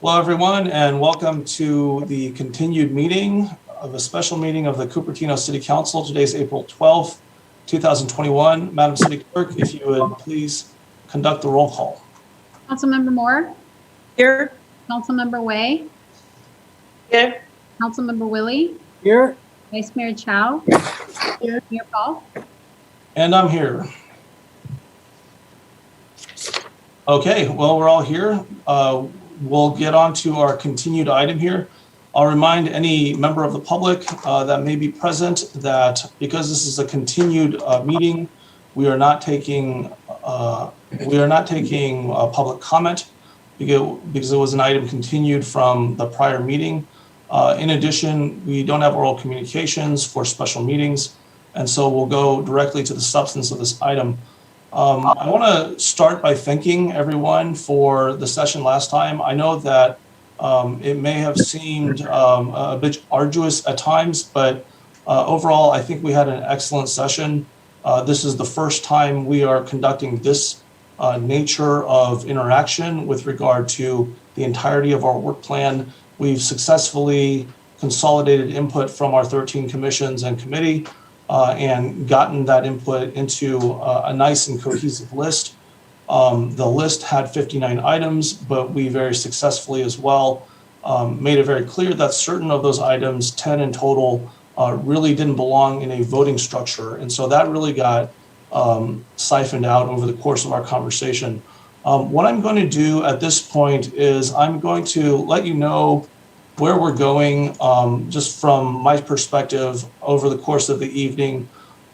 Hello, everyone, and welcome to the continued meeting of a special meeting of the Cupertino City Council. Today is April 12th, 2021. Madam City Clerk, if you would please conduct the roll call. Councilmember Moore. Here. Councilmember Way. Here. Councilmember Willie. Here. Vice Mayor Chow. Here. Mayor Paul. And I'm here. Okay, well, we're all here. We'll get on to our continued item here. I'll remind any member of the public that may be present that because this is a continued meeting, we are not taking public comment because it was an item continued from the prior meeting. In addition, we don't have oral communications for special meetings, and so we'll go directly to the substance of this item. I want to start by thanking everyone for the session last time. I know that it may have seemed a bit arduous at times, but overall, I think we had an excellent session. This is the first time we are conducting this nature of interaction with regard to the entirety of our work plan. We've successfully consolidated input from our 13 commissions and committee and gotten that input into a nice and cohesive list. The list had 59 items, but we very successfully as well made it very clear that certain of those items, 10 in total, really didn't belong in a voting structure. And so that really got siphoned out over the course of our conversation. What I'm going to do at this point is I'm going to let you know where we're going, just from my perspective over the course of the evening.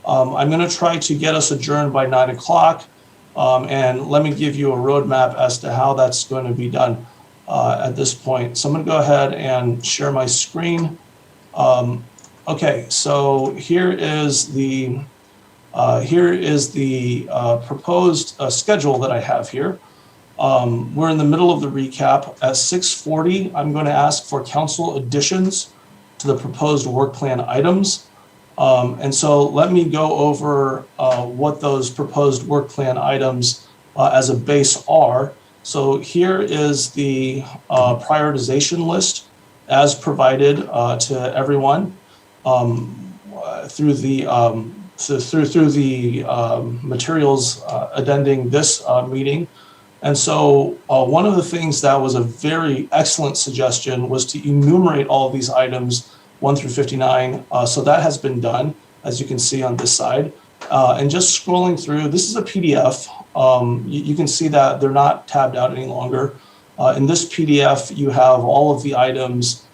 I'm going to try to get us adjourned by 9 o'clock, and let me give you a roadmap as to how that's going to be done at this point. So I'm going to go ahead and share my screen. Okay, so here is the proposed schedule that I have here. We're in the middle of the recap. At 6:40, I'm going to ask for council additions to the proposed work plan items. And so let me go over what those proposed work plan items as a base are. So here is the prioritization list as provided to everyone through the materials attending this meeting. And so one of the things that was a very excellent suggestion was to enumerate all of these items 1 through 59. So that has been done, as you can see on this side. And just scrolling through, this is a PDF. You can see that they're not tabbed out any longer. In this PDF, you have all of the items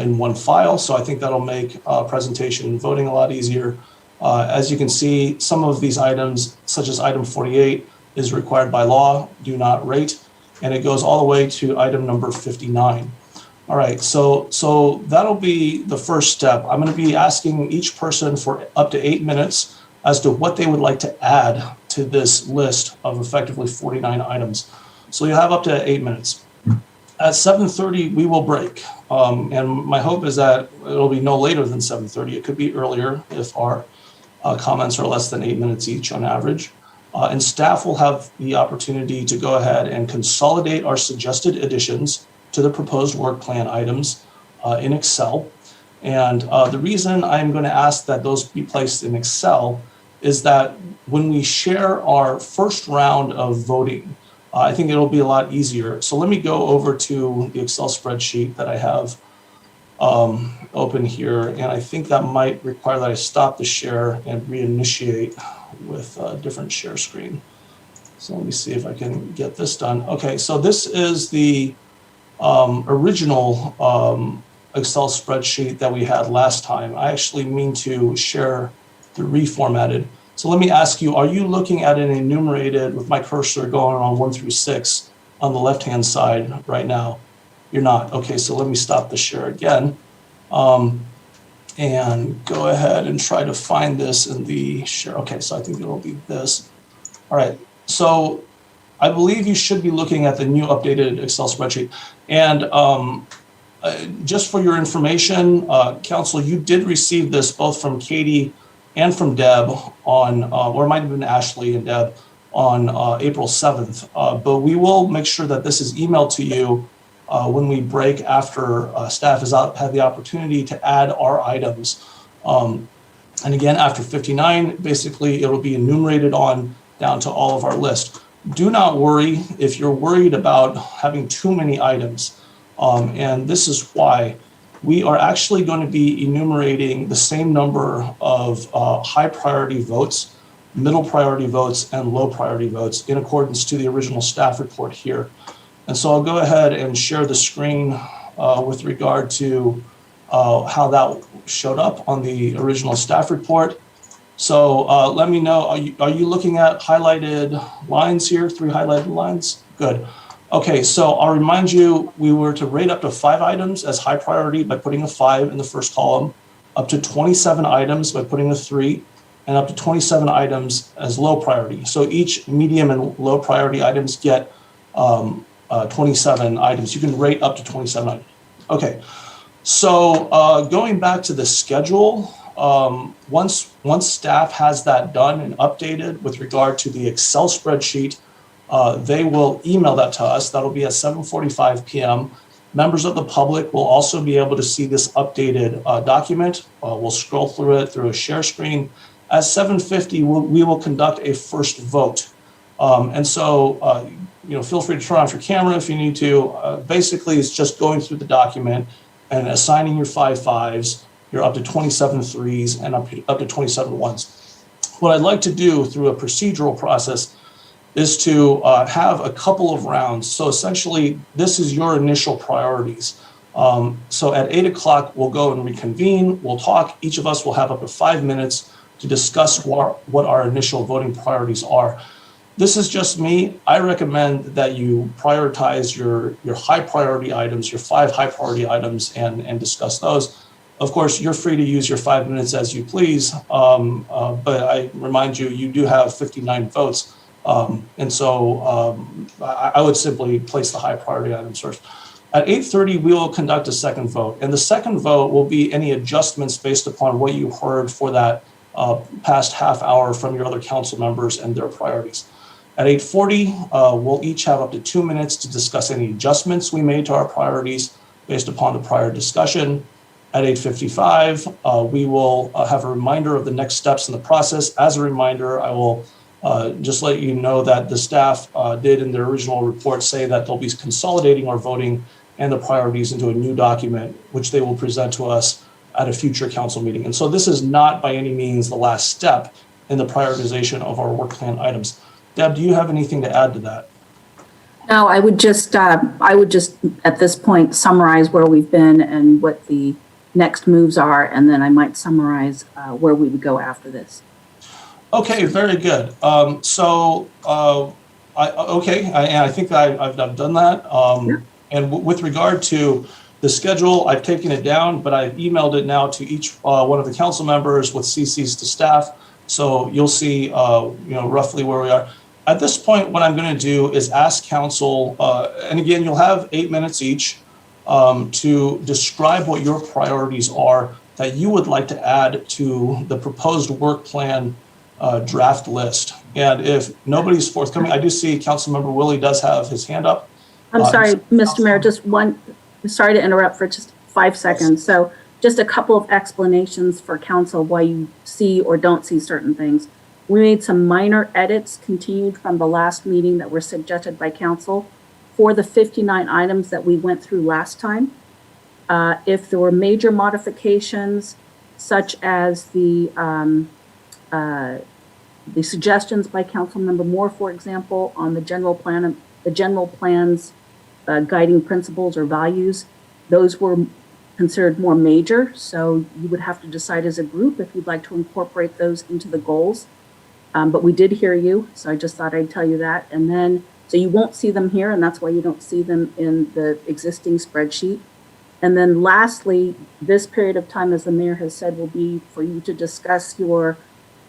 in one file. So I think that'll make presentation and voting a lot easier. As you can see, some of these items, such as item 48, is required by law, do not rate, and it goes all the way to item number 59. All right, so that'll be the first step. I'm going to be asking each person for up to 8 minutes as to what they would like to add to this list of effectively 49 items. So you have up to 8 minutes. At 7:30, we will break, and my hope is that it'll be no later than 7:30. It could be earlier if our comments are less than 8 minutes each on average. And staff will have the opportunity to go ahead and consolidate our suggested additions to the proposed work plan items in Excel. And the reason I'm going to ask that those be placed in Excel is that when we share our first round of voting, I think it'll be a lot easier. So let me go over to the Excel spreadsheet that I have open here. And I think that might require that I stop the share and reinitiate with a different share screen. So let me see if I can get this done. Okay, so this is the original Excel spreadsheet that we had last time. I actually mean to share the reformatted. So let me ask you, are you looking at an enumerated with my cursor going on 1 through 6 on the left-hand side right now? You're not. Okay, so let me stop the share again. And go ahead and try to find this in the share. Okay, so I think it'll be this. All right, so I believe you should be looking at the new updated Excel spreadsheet. And just for your information, Council, you did receive this both from Katie and from Deb on, or it might have been Ashley and Deb on April 7th. But we will make sure that this is emailed to you when we break after staff has had the opportunity to add our items. And again, after 59, basically it'll be enumerated on down to all of our list. Do not worry if you're worried about having too many items. And this is why we are actually going to be enumerating the same number of high priority votes, middle priority votes, and low priority votes in accordance to the original staff report here. And so I'll go ahead and share the screen with regard to how that showed up on the original staff report. So let me know, are you looking at highlighted lines here, 3 highlighted lines? Good. Okay, so I'll remind you, we were to rate up to 5 items as high priority by putting a 5 in the first column, up to 27 items by putting a 3, and up to 27 items as low priority. So each medium and low priority items get 27 items. You can rate up to 27 items. Okay, so going back to the schedule, once staff has that done and updated with regard to the Excel spreadsheet, they will email that to us. That'll be at 7:45 p.m. Members of the public will also be able to see this updated document. We'll scroll through it through a share screen. At 7:50, we will conduct a first vote. And so, feel free to turn off your camera if you need to. Basically, it's just going through the document and assigning your 5 5s. You're up to 27 3s and up to 27 1s. What I'd like to do through a procedural process is to have a couple of rounds. So essentially, this is your initial priorities. So at 8 o'clock, we'll go and reconvene. We'll talk. Each of us will have up to 5 minutes to discuss what our initial voting priorities are. This is just me. I recommend that you prioritize your high priority items, your 5 high priority items, and discuss those. Of course, you're free to use your 5 minutes as you please, but I remind you, you do have 59 votes. And so I would simply place the high priority items first. At 8:30, we will conduct a second vote. And the second vote will be any adjustments based upon what you heard for that past half hour from your other council members and their priorities. At 8:40, we'll each have up to 2 minutes to discuss any adjustments we made to our priorities based upon the prior discussion. At 8:55, we will have a reminder of the next steps in the process. As a reminder, I will just let you know that the staff did in their original report say that they'll be consolidating our voting and the priorities into a new document, which they will present to us at a future council meeting. And so this is not by any means the last step in the prioritization of our work plan items. Deb, do you have anything to add to that? No, I would just at this point summarize where we've been and what the next moves are, and then I might summarize where we would go after this. Okay, very good. I think I've done that. And with regard to the schedule, I've taken it down, but I've emailed it now to each one of the council members with CCs to staff. So you'll see, roughly where we are. At this point, what I'm going to do is ask council, and again, you'll have 8 minutes each to describe what your priorities are that you would like to add to the proposed work plan draft list. And if nobody's forthcoming, I do see Councilmember Willie does have his hand up. I'm sorry, Mr. Mayor, sorry to interrupt for just 5 seconds. So just a couple of explanations for council why you see or don't see certain things. We made some minor edits continued from the last meeting that were suggested by council for the 59 items that we went through last time. If there were major modifications, such as the suggestions by Councilmember Moore, for example, on the general plan's guiding principles or values, those were considered more major. So you would have to decide as a group if you'd like to incorporate those into the goals. But we did hear you, so I just thought I'd tell you that. And then, so you won't see them here, and that's why you don't see them in the existing spreadsheet. And then lastly, this period of time, as the mayor has said, will be for you to discuss your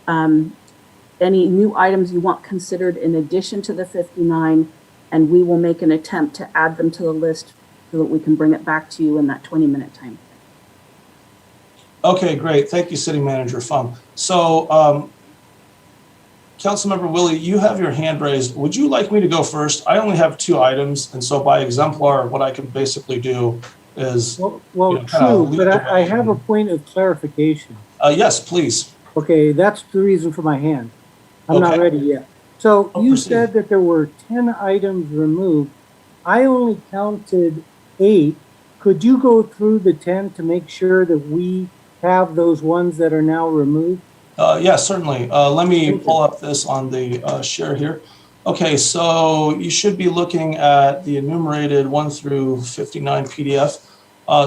any new items you want considered in addition to the 59, and we will make an attempt to add them to the list so that we can bring it back to you in that 20-minute time. Okay, great. Thank you, City Manager Fung. So Councilmember Willie, you have your hand raised. Would you like me to go first? I only have 2 items, and so by exemplar, what I can basically do is, Well, kinda true, lead but the I way. have a point of clarification. Yes, please. Okay, that's the reason for my hand. I'm not Okay. ready yet. So Oh, you proceed. said that there were 10 items removed. I only counted 8. Could you go through the 10 to make sure that we have those ones that are now removed? Yes, certainly. Let me Thank you. pull up this on the share here. Okay, so you should be looking at the enumerated 1 through 59 PDF.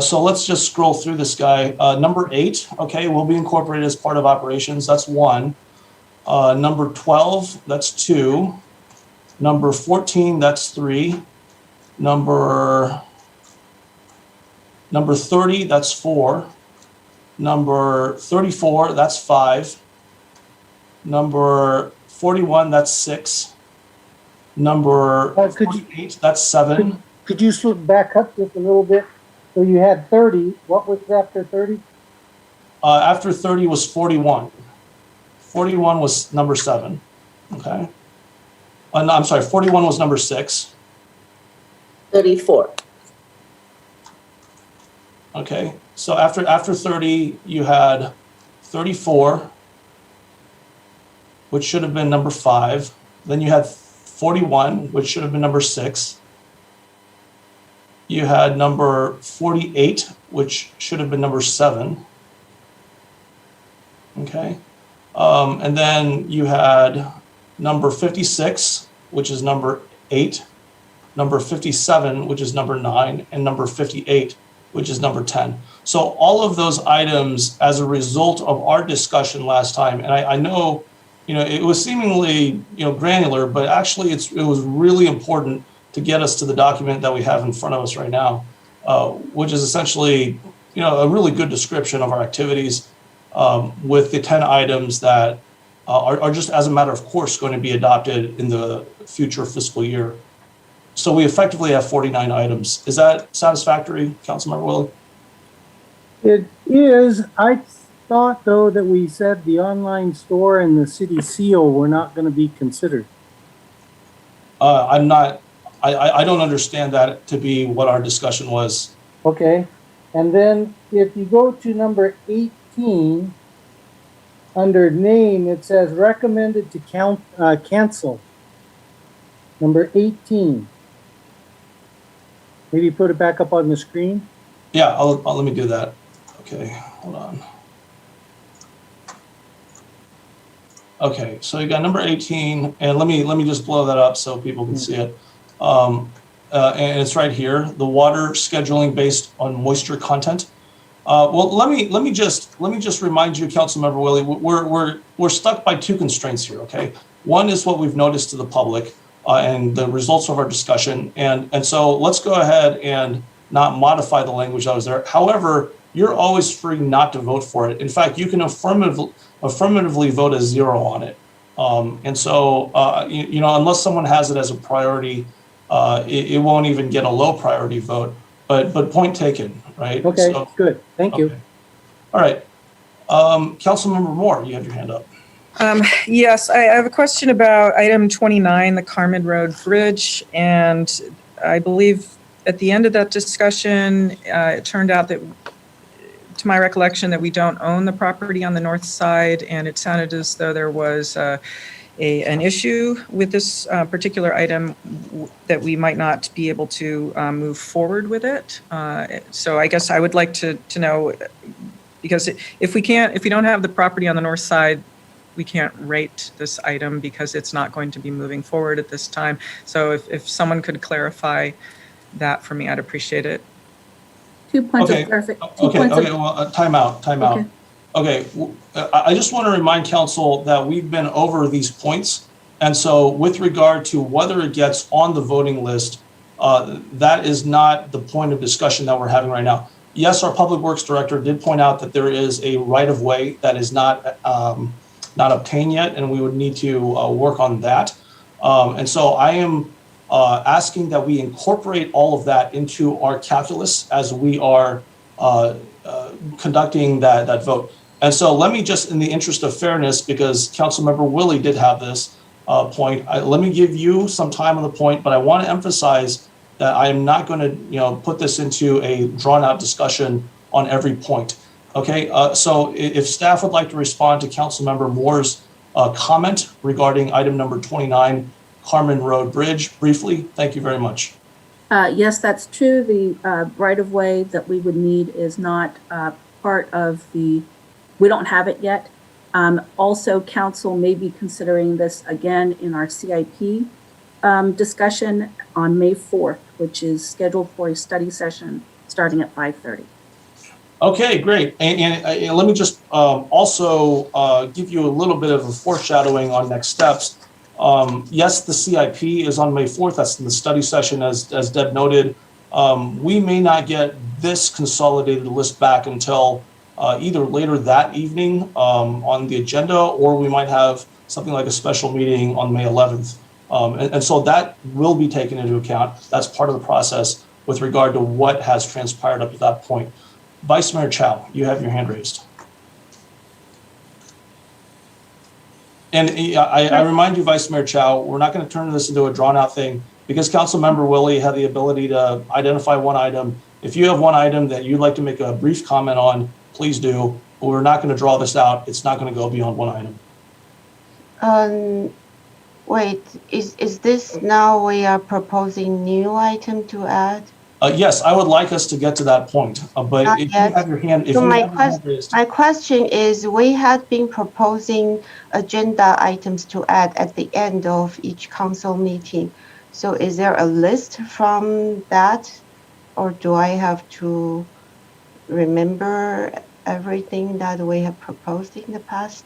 So let's just scroll through this guy. Number 8, okay, will be incorporated as part of operations. That's 1. Number 12, that's 2. Number 14, that's 3. Number 30, that's 4. Number 34, that's 5. Number 41, that's 6. Number Could you- 48, that's 7. Could you slip back up just a little bit? So you had 30. What was after 30? After 30 was 41. 41 was number 7. Okay. No, I'm sorry, 41 was number 6. 34. Okay. So after 30, you had 34, which should have been number 5. Then you had 41, which should have been number 6. You had number 48, which should have been number 7. Okay. And then you had number 56, which is number 8, number 57, which is number 9, and number 58, which is number 10. So all of those items, as a result of our discussion last time, and I know, it was seemingly, granular, but actually it was really important to get us to the document that we have in front of us right now, which is essentially, a really good description of our activities with the 10 items that are just as a matter of course going to be adopted in the future fiscal year. So we effectively have 49 items. Is that satisfactory, Councilmember Willie? It is. I thought, though, that we said the online store and the city seal were not going to be considered. I'm not, I don't understand that to be what our discussion was. Okay. And then if you go to number 18, under name, it says recommended to cancel. Number 18. Maybe put it back up on the screen. Yeah, I'll let me do that. Okay, hold on. Okay, so you got number 18, and let me just blow that up so people can see it. And it's right here, the water scheduling based on moisture content. Well, let me just remind you, Councilmember Willie, we're stuck by 2 constraints here. Okay, one is what we've noticed to the public and the results of our discussion, and so let's go ahead and not modify the language that was there. However, you're always free not to vote for it. In fact, you can affirmatively vote a 0 on it. And so, unless someone has it as a priority, it won't even get a low priority vote. But point taken, right? Okay, So, good. Thank you. okay. All right. Councilmember Moore, you have your hand up. Yes, I have a question about item 29, the Carmen Road Bridge. And I believe at the end of that discussion, it turned out that, to my recollection, that we don't own the property on the north side. And it sounded as though there was an issue with this particular item that we might not be able to move forward with it. So I guess I would like to know, because if we don't have the property on the north side, we can't rate this item because it's not going to be moving forward at this time. So if someone could clarify that for me, I'd appreciate it. 2 points Okay. of clarification. Well, time out. Okay. Okay, I just want to remind council that we've been over these points. And so with regard to whether it gets on the voting list, that is not the point of discussion that we're having right now. Yes, our public works director did point out that there is a right of way that is not obtained yet, and we would need to work on that. And so I am asking that we incorporate all of that into our calculus as we are conducting that vote. And so let me just, in the interest of fairness, because Councilmember Willie did have this point, let me give you some time on the point, but I want to emphasize that I am not going to, put this into a drawn-out discussion on every point. Okay, so if staff would like to respond to Councilmember Moore's comment regarding item number 29, Carmen Road Bridge, briefly, thank you very much. Yes, that's true. The right-of-way that we would need is not part of we don't have it yet. Also, council may be considering this again in our CIP discussion on May 4th, which is scheduled for a study session starting at 5:30. Okay, great. And let me just also give you a little bit of a foreshadowing on next steps. Yes, the CIP is on May 4th. That's in the study session, as Deb noted. We may not get this consolidated list back until either later that evening on the agenda, or we might have something like a special meeting on May 11th. And so that will be taken into account. That's part of the process with regard to what has transpired up to that point. Vice Mayor Chow, you have your hand raised. And I remind you, Vice Mayor Chow, we're not going to turn this into a drawn-out thing because Councilmember Willie had the ability to identify one item. If you have one item that you'd like to make a brief comment on, please do. But we're not going to draw this out. It's not going to go beyond one item. Wait, is this now we are proposing new item to add? Yes, I would like us to get to that point. But Not if yet. you have your hand, if So you my have your hand raised. My question is, we had been proposing agenda items to add at the end of each council meeting. So is there a list from that, or do I have to remember everything that we have proposed in the past?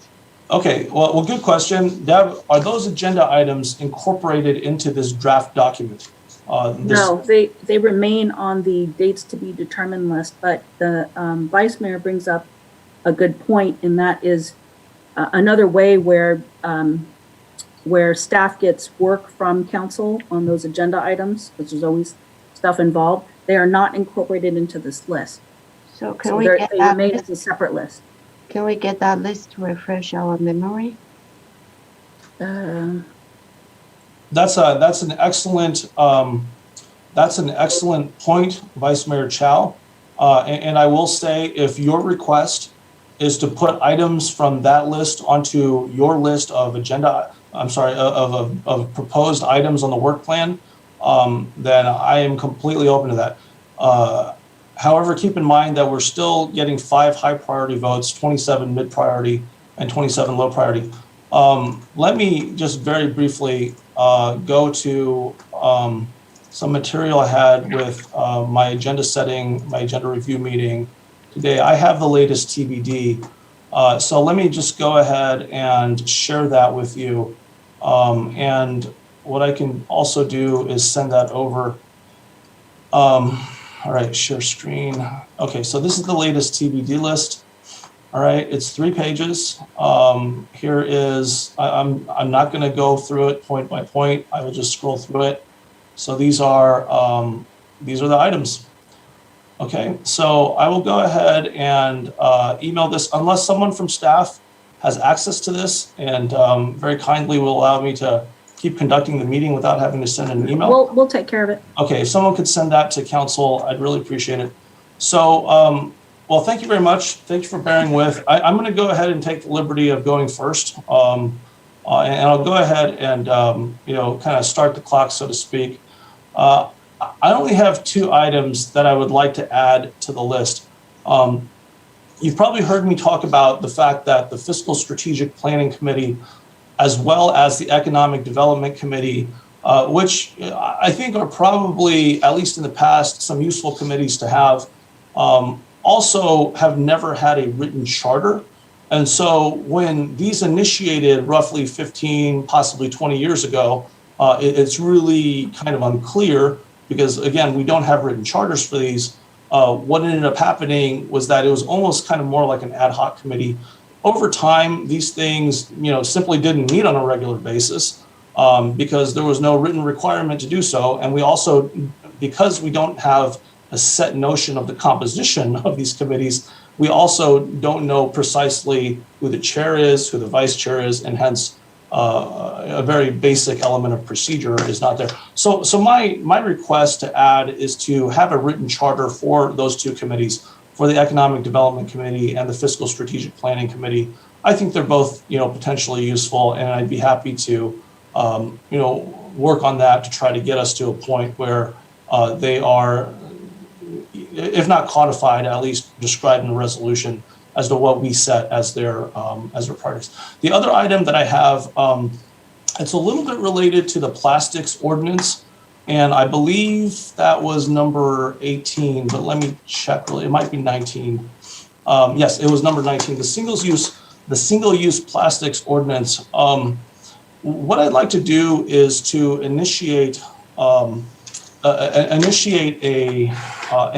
Okay, well, good question. Deb, are those agenda items incorporated into this draft document? No, they remain on the dates to be determined list, but the Vice Mayor brings up a good point, and that is another way where staff gets work from council on those agenda items, because there's always stuff involved. They are not incorporated into this list. So can So we they get that remain list? as a separate list. Can we get that list to refresh our memory? That's an excellent point, Vice Mayor Chow. And I will say, if your request is to put items from that list onto your list of of proposed items on the work plan, then I am completely open to that. However, keep in mind that we're still getting 5 high priority votes, 27 mid priority, and 27 low priority. Let me just very briefly go to some material I had with my agenda setting, my agenda review meeting today. I have the latest TBD. So let me just go ahead and share that with you. And what I can also do is send that over. All right, share screen. Okay, so this is the latest TBD list. All right, it's 3 pages. Here is, I'm not going to go through it point by point. I will just scroll through it. So these are the items. Okay, so I will go ahead and email this unless someone from staff has access to this and very kindly will allow me to keep conducting the meeting without having to send an email. We'll take care of it. Okay, if someone could send that to council, I'd really appreciate it. So, well, thank you very much. Thank you for bearing with. I'm going to go ahead and take the liberty of going first. And I'll go ahead and, kind of start the clock, so to speak. I only have 2 items that I would like to add to the list. You've probably heard me talk about the fact that the Fiscal Strategic Planning Committee, as well as the Economic Development Committee, which I think are probably, at least in the past, some useful committees to have, also have never had a written charter. And so when these initiated roughly 15, possibly 20 years ago, it's really kind of unclear because, again, we don't have written charters for these. What ended up happening was that it was almost kind of more like an ad hoc committee. Over time, these things, simply didn't meet on a regular basis because there was no written requirement to do so. And we also, because we don't have a set notion of the composition of these committees, We also don't know precisely who the chair is, who the vice chair is, and hence a very basic element of procedure is not there. So my request to add is to have a written charter for those two committees, for the Economic Development Committee and the Fiscal Strategic Planning Committee. I think they're both, potentially useful, and I'd be happy to, work on that to try to get us to a point where they are, if not codified, at least described in the resolution as to what we set as their priorities. The other item that I have, it's a little bit related to the plastics ordinance, and I believe that was number 18, but let me check really, it might be 19. Yes, it was number 19, the single-use plastics ordinance. What I'd like to do is to initiate an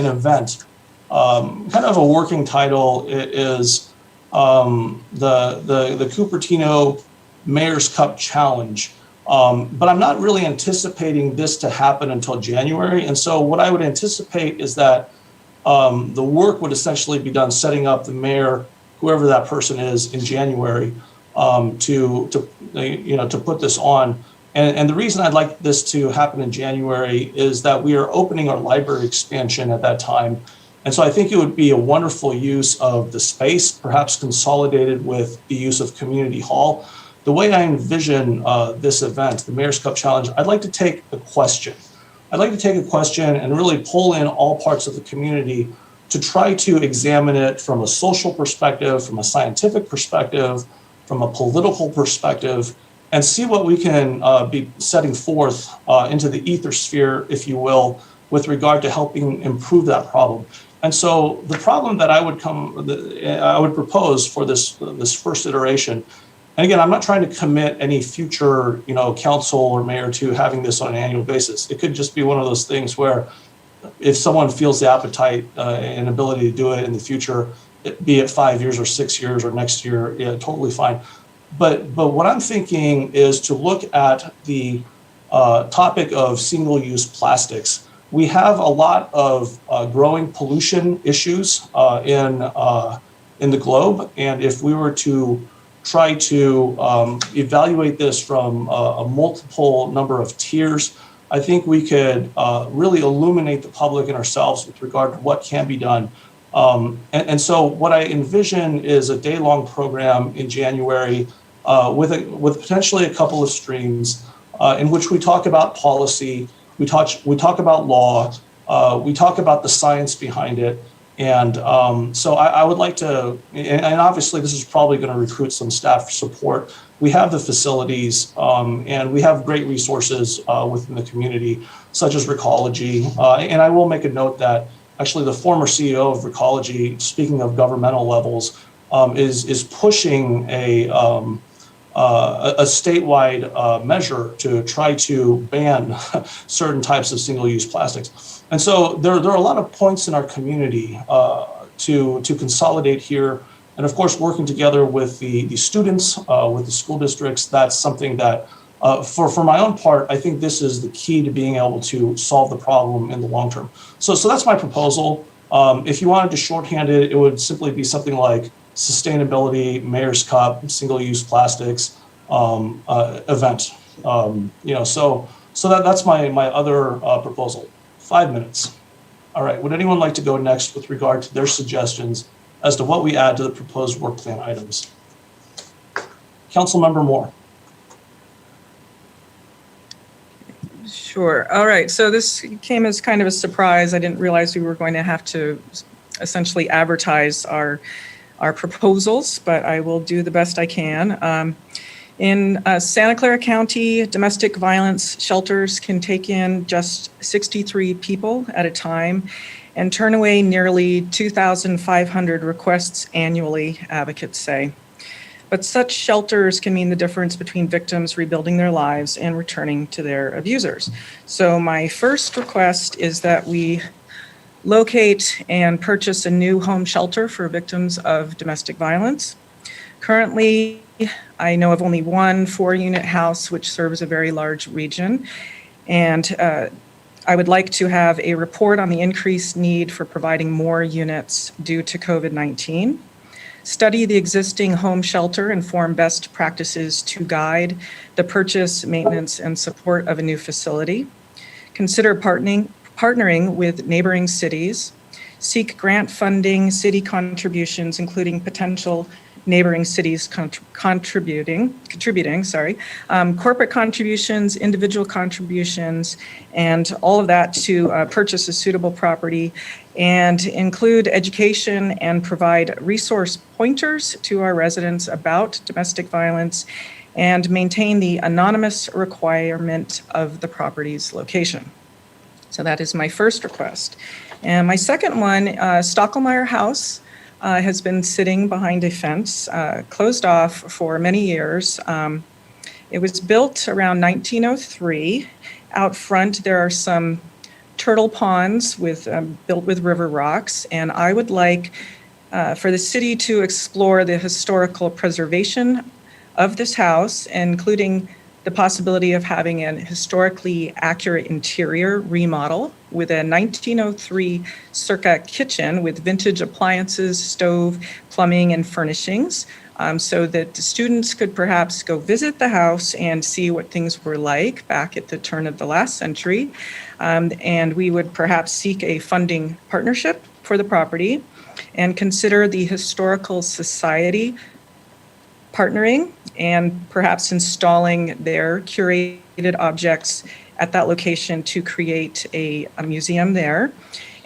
event. Kind of a working title is the Cupertino Mayor's Cup Challenge. But I'm not really anticipating this to happen until January. And so what I would anticipate is that the work would essentially be done setting up the mayor, whoever that person is, in January to put this on. And the reason I'd like this to happen in January is that we are opening our library expansion at that time. And so I think it would be a wonderful use of the space, perhaps consolidated with the use of community hall. The way I envision this event, the Mayor's Cup Challenge, I'd like to take a question. I'd like to take a question and really pull in all parts of the community to try to examine it from a social perspective, from a scientific perspective, from a political perspective, and see what we can be setting forth into the ether sphere, if you will, with regard to helping improve that problem. And so the problem that I would propose for this first iteration, and again, I'm not trying to commit any future, council or mayor to having this on an annual basis. It could just be one of those things where if someone feels the appetite and ability to do it in the future, be it 5 years or 6 years or next year, totally fine. But what I'm thinking is to look at the topic of single-use plastics. We have a lot of growing pollution issues in the globe, and if we were to try to evaluate this from a multiple number of tiers, I think we could really illuminate the public and ourselves with regard to what can be done. And so what I envision is a day-long program in January with potentially a couple of streams in which we talk about policy, we talk about law, we talk about the science behind it. And so I would like to, and obviously this is probably going to recruit some staff support. We have the facilities and we have great resources within the community, such as Recology. And I will make a note that actually the former CEO of Recology, speaking of governmental levels, is pushing a statewide measure to try to ban certain types of single-use plastics. And so there are a lot of points in our community to consolidate here. And of course, working together with the students, with the school districts, that's something that, for my own part, I think this is the key to being able to solve the problem in the long term. So that's my proposal. If you wanted to shorthand it, it would simply be something like Sustainability Mayor's Cup Single-Use Plastics event. So that's my other proposal. 5 minutes. All right, would anyone like to go next with regard to their suggestions as to what we add to the proposed work plan items? Councilmember Moore. Sure. All right. So this came as kind of a surprise. I didn't realize we were going to have to essentially advertise our proposals, but I will do the best I can. In Santa Clara County, domestic violence shelters can take in just 63 people at a time and turn away nearly 2,500 requests annually, advocates say. But such shelters can mean the difference between victims rebuilding their lives and returning to their abusers. So my first request is that we locate and purchase a new home shelter for victims of domestic violence. Currently, I know of only one 4-unit house, which serves a very large region. And I would like to have a report on the increased need for providing more units due to COVID-19. Study the existing home shelter and form best practices to guide the purchase, maintenance, and support of a new facility. Consider partnering with neighboring cities. Seek grant funding, city contributions, including potential neighboring cities contributing, corporate contributions, individual contributions, and all of that to purchase a suitable property, and include education and provide resource pointers to our residents about domestic violence, and maintain the anonymous requirement of the property's location. So that is my first request. And my second one, Stocklemire House has been sitting behind a fence, closed off for many years. It was built around 1903. Out front, there are some turtle ponds built with river rocks, and I would like for the city to explore the historical preservation of this house, including the possibility of having an historically accurate interior remodel with a 1903 circa kitchen with vintage appliances, stove, plumbing, and furnishings, so that the students could perhaps go visit the house and see what things were like back at the turn of the last century. And we would perhaps seek a funding partnership for the property and consider the Historical Society partnering and perhaps installing their curated objects at that location to create a museum there,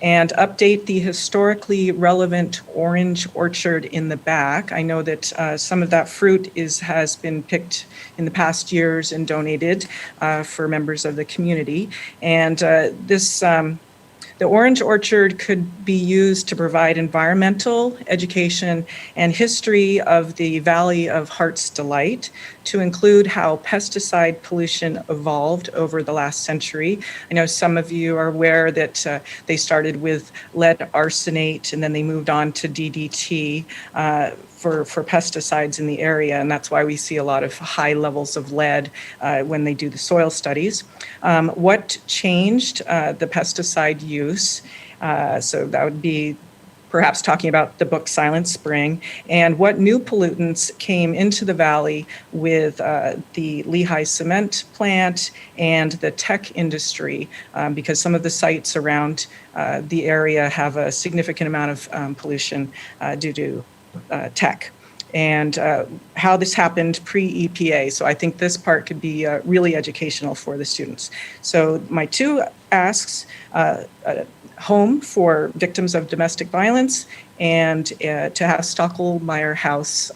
and update the historically relevant orange orchard in the back. I know that some of that fruit has been picked in the past years and donated for members of the community. And the orange orchard could be used to provide environmental education and history of the Valley of Heart's Delight, to include how pesticide pollution evolved over the last century. I know some of you are aware that they started with lead arsenate and then they moved on to DDT for pesticides in the area, and that's why we see a lot of high levels of lead when they do the soil studies. What changed the pesticide use? So that would be perhaps talking about the book Silent Spring, and what new pollutants came into the valley with the Lehigh cement plant and the tech industry, because some of the sites around the area have a significant amount of pollution due to tech, and how this happened pre-EPA. So I think this part could be really educational for the students. So my two asks, home for victims of domestic violence, and to have Stocklemire House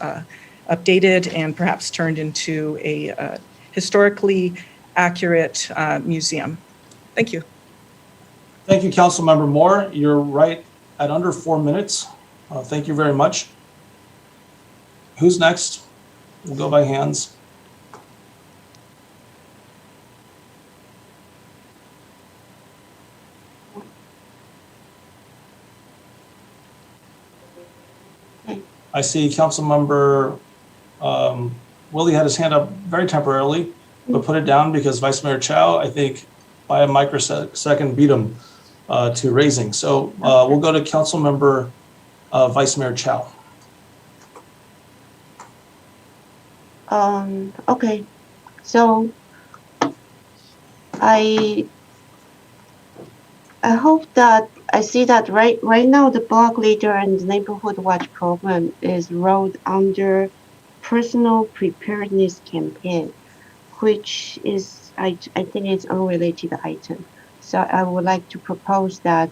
updated and perhaps turned into a historically accurate museum. Thank you. Thank you, Councilmember Moore. You're right at under 4 minutes. Thank you very much. Who's next? We'll go by hands. I see Councilmember Willie had his hand up very temporarily, but put it down because Vice Mayor Chow, I think, by a microsecond beat him to raising. So we'll go to Councilmember Vice Mayor Chow. Okay, so I hope that I see that right now the block leader and neighborhood watch program is rolled under personal preparedness campaign, which is I think it's unrelated item. So I would like to propose that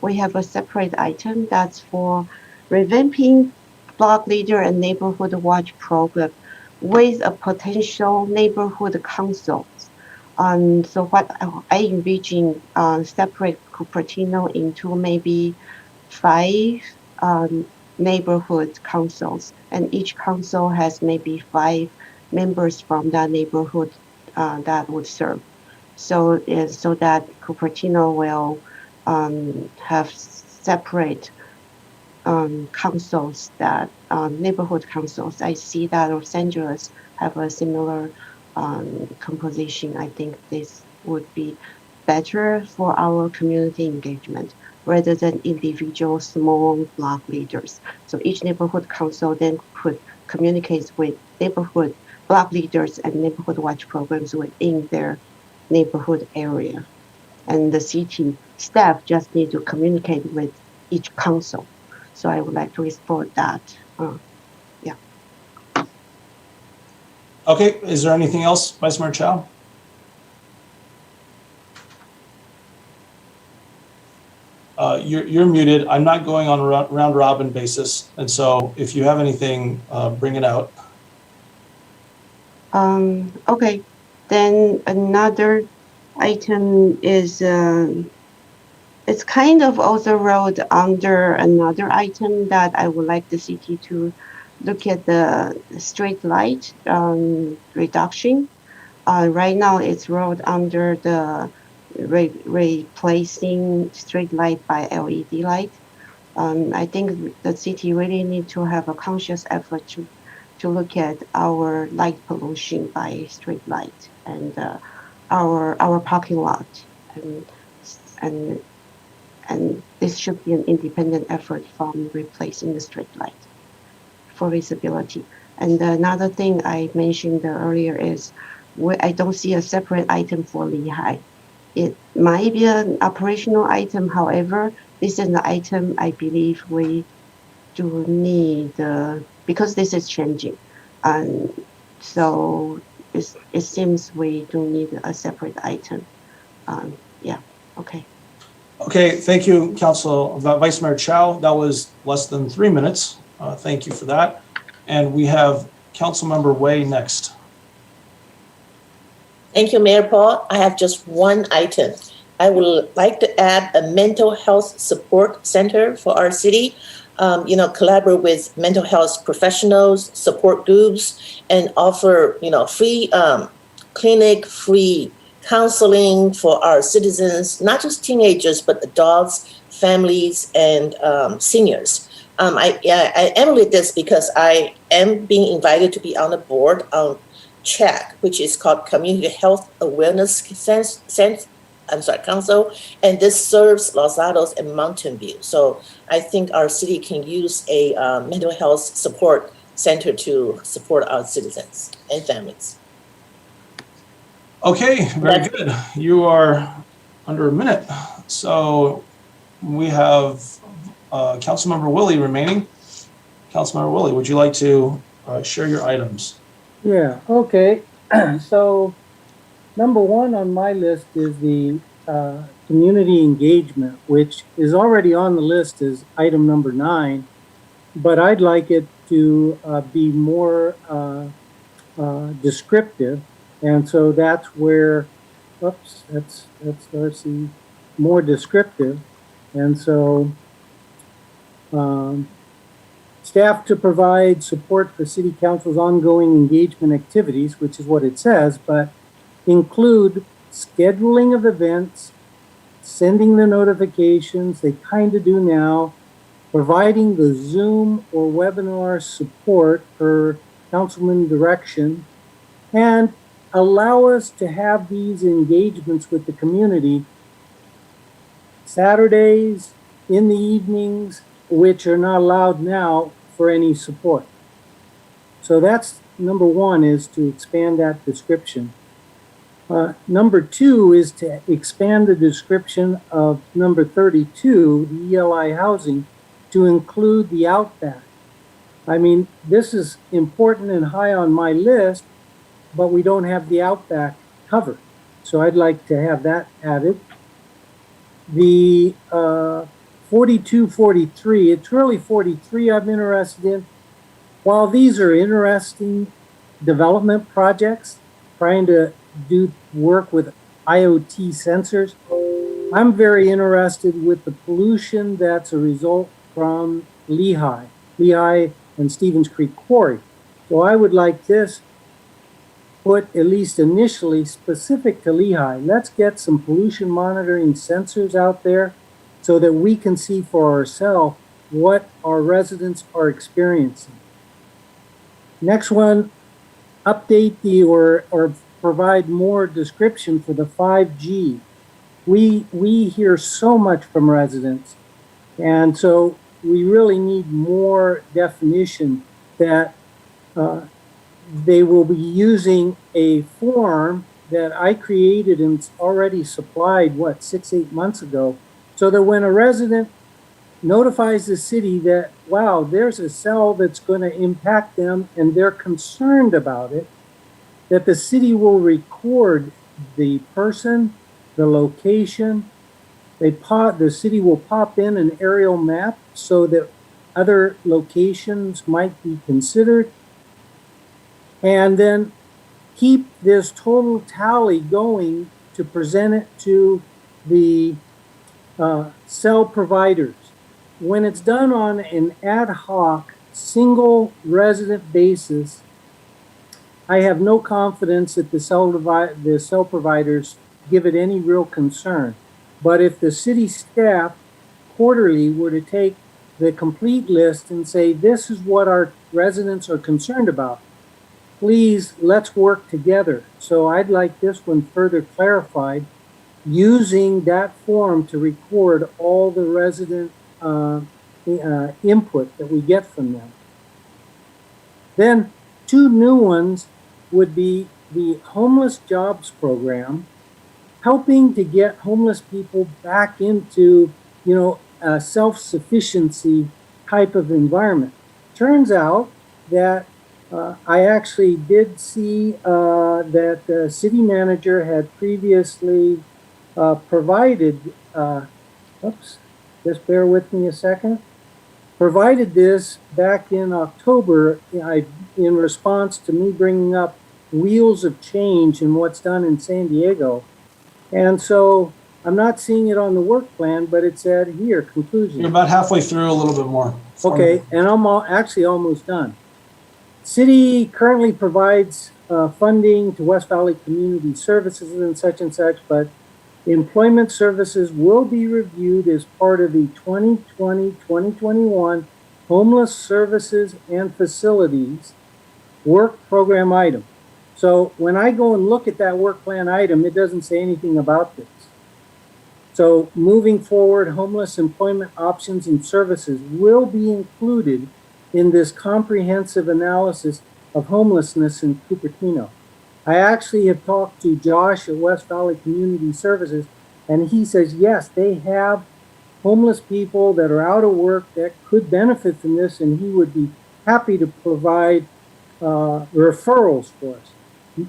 we have a separate item that's for revamping block leader and neighborhood watch program with a potential neighborhood council. So what I envision separate Cupertino into maybe 5 neighborhood councils, and each council has maybe 5 members from that neighborhood that would serve. So that Cupertino will have separate councils, that neighborhood councils. I see that Los Angeles have a similar composition. I think this would be better for our community engagement rather than individual small block leaders. So each neighborhood council then could communicate with neighborhood block leaders and neighborhood watch programs within their neighborhood area. And the city staff just need to communicate with each council. So I would like to explore that. Okay, is there anything else, Vice Mayor Chow? You're muted. I'm not going on a round robin basis. And so if you have anything, bring it out. Okay, then another item is, it's kind of also rolled under another item that I would like the city to look at the street light reduction. Right now it's rolled under the replacing street light by LED light. I think the city really need to have a conscious effort to look at our light pollution by street light and our parking lot, and this should be an independent effort from replacing the street light for visibility. And another thing I mentioned earlier is I don't see a separate item for Lehigh. It might be an operational item, however, this is an item I believe we do need because this is changing. And so it seems we do need a separate item. Yeah, okay. Okay, thank you, Vice Mayor Chow. That was less than 3 minutes. Thank you for that. And we have Councilmember Wei next. Thank you, Mayor Paul. I have just one item. I would like to add a mental health support center for our city. Collaborate with mental health professionals, support groups, and offer, free clinic, free counseling for our citizens, not just teenagers, but adults, families, and seniors. I emulate this because I am being invited to be on the board on CHAC, which is called Community Health Awareness Council, and this serves Los Altos and Mountain View. So I think our city can use a mental health support center to support our citizens and families. Okay, very good. You are under a minute. So we have Councilmember Willie remaining. Councilmember Willie, would you like to share your items? Yeah, okay. So number one on my list is the community engagement, which is already on the list as item number 9, but I'd like it to be more descriptive. And so that's where, that's Darcy, more descriptive. And so staff to provide support for City Council's ongoing engagement activities, which is what it says, but include scheduling of events, sending the notifications, they kind of do now, providing the Zoom or webinar support per councilman direction, and allow us to have these engagements with the community Saturdays, in the evenings, which are not allowed now for any support. So that's number one, is to expand that description. Number 2 is to expand the description of number 32, the ELI housing, to include the Outback. I mean, this is important and high on my list, but we don't have the Outback covered. So I'd like to have that added. The 4243, it's really 43 I'm interested in. While these are interesting development projects, trying to do work with IoT sensors, I'm very interested with the pollution that's a result from Lehigh and Stevens Creek Quarry. So I would like this put, at least initially, specific to Lehigh. Let's get some pollution monitoring sensors out there so that we can see for ourselves what our residents are experiencing. Next one, update or provide more description for the 5G. we hear so much from residents, and so we really need more definition that they will be using a form that I created and already supplied, 6-8 months ago, so that when a resident notifies the city that, wow, there's a cell that's going to impact them and they're concerned about it, that the city will record the person, the location. The city will pop in an aerial map so that other locations might be considered, and then keep this total tally going to present it to the cell providers. When it's done on an ad hoc, single resident basis, I have no confidence that the cell providers give it any real concern. But if the city staff quarterly were to take the complete list and say, this is what our residents are concerned about, please, let's work together. So I'd like this one further clarified, using that form to record all the resident input that we get from them. Then 2 new ones would be the homeless jobs program, helping to get homeless people back into, a self-sufficiency type of environment. Turns out that I actually did see that the city manager had previously provided, just bear with me a second, provided this back in October in response to me bringing up wheels of change and what's done in San Diego. And so I'm not seeing it on the work plan, but it said here, conclusion. You're about halfway through, a little bit more. Okay, and I'm actually almost done. City currently provides funding to West Valley Community Services and such, but employment services will be reviewed as part of the 2020-2021 Homeless Services and Facilities Work Program item. So when I go and look at that work plan item, it doesn't say anything about this. So moving forward, homeless employment options and services will be included in this comprehensive analysis of homelessness in Cupertino. I actually have talked to Josh at West Valley Community Services, and he says, yes, they have homeless people that are out of work that could benefit from this, and he would be happy to provide referrals for us.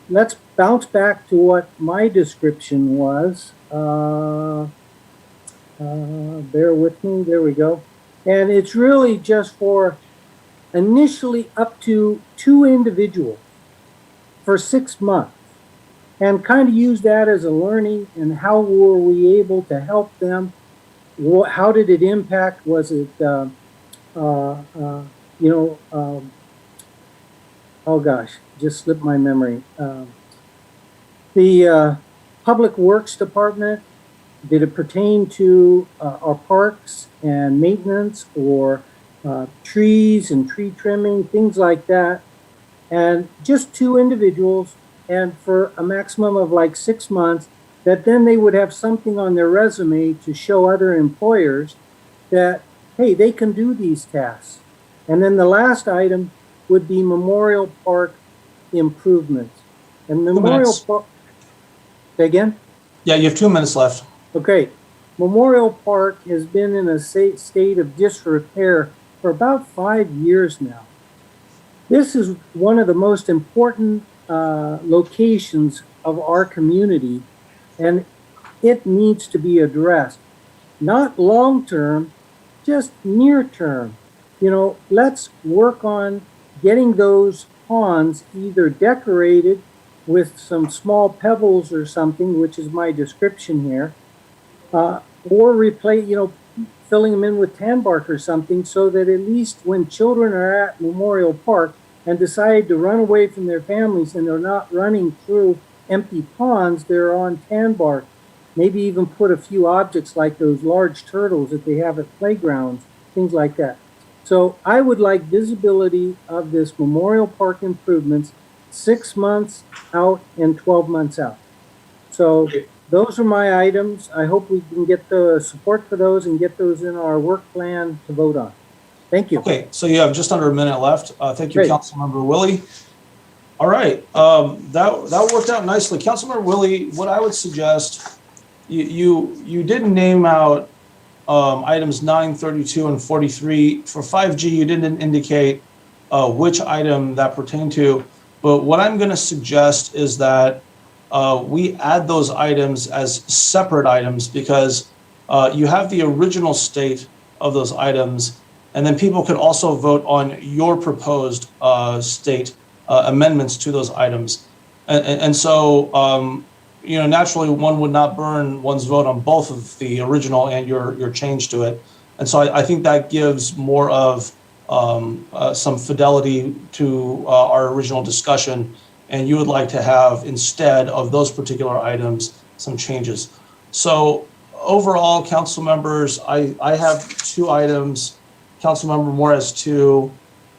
Let's bounce back to what my description was. Bear with me, there we go. And it's really just for initially up to 2 individuals for 6 months, and kind of use that as a learning, and how were we able to help them? How did it impact? Was it, oh gosh, just slipped my memory. The Public Works Department, did it pertain to our parks and maintenance, or trees and tree trimming, things like that? And just 2 individuals, and for a maximum of like 6 months, that then they would have something on their resume to show other employers that, hey, they can do these tasks. And then the last item would be Memorial Park improvements. And Memorial Park, say again? Yeah, you have 2 minutes left. Okay. Memorial Park has been in a state of disrepair for about 5 years now. This is one of the most important locations of our community, and it needs to be addressed. Not long-term, just near-term. Let's work on getting those ponds either decorated with some small pebbles or something, which is my description here, or replace, filling them in with tan bark or something, so that at least when children are at Memorial Park and decide to run away from their families and they're not running through empty ponds, they're on tan bark. Maybe even put a few objects like those large turtles that they have at playgrounds, things like that. So I would like visibility of this Memorial Park improvements 6 months out and 12 months out. So those are my items. I hope we can get the support for those and get those in our work plan to vote on. Thank you. Okay, so you have just under a minute left. Thank you, Great. Councilmember Willie. All right, that worked out nicely. Councilmember Willie, what I would suggest, you didn't name out items 9, 32, and 43. For 5G, you didn't indicate which item that pertained to. But what I'm going to suggest is that we add those items as separate items because you have the original state of those items, and then people can also vote on your proposed state amendments to those items. And so, naturally, one would not burn one's vote on both of the original and your change to it. And so I think that gives more of some fidelity to our original discussion. And you would like to have, instead of those particular items, some changes. So overall, council members, I have 2 items. Councilmember Moore has 2.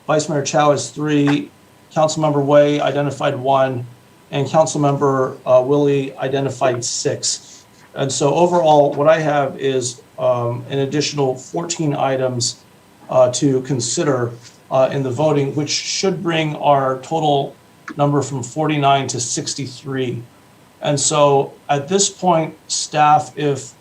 Vice Mayor Chow has 3. Councilmember Wei identified 1. And Councilmember Willie identified 6. And so overall, what I have is an additional 14 items to consider in the voting, which should bring our total number from 49 to 63. And so at this point, staff, if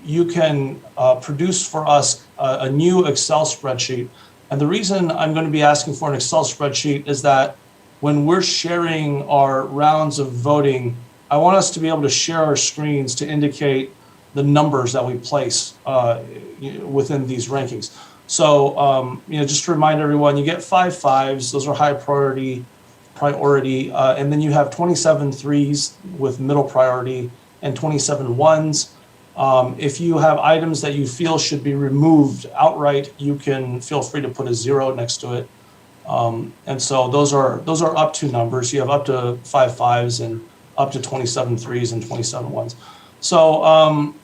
you can produce for us a new Excel spreadsheet. And the reason I'm going to be asking for an Excel spreadsheet is that when we're sharing our rounds of voting, I want us to be able to share our screens to indicate the numbers that we place within these rankings. So, just to remind everyone, you get 5 5s, those are high priority, and then you have 27 3s with middle priority and 27 1s. If you have items that you feel should be removed outright, you can feel free to put a 0 next to it. And so those are up to numbers. You have up to 5 5s and up to 27 3s and 27 1s. So,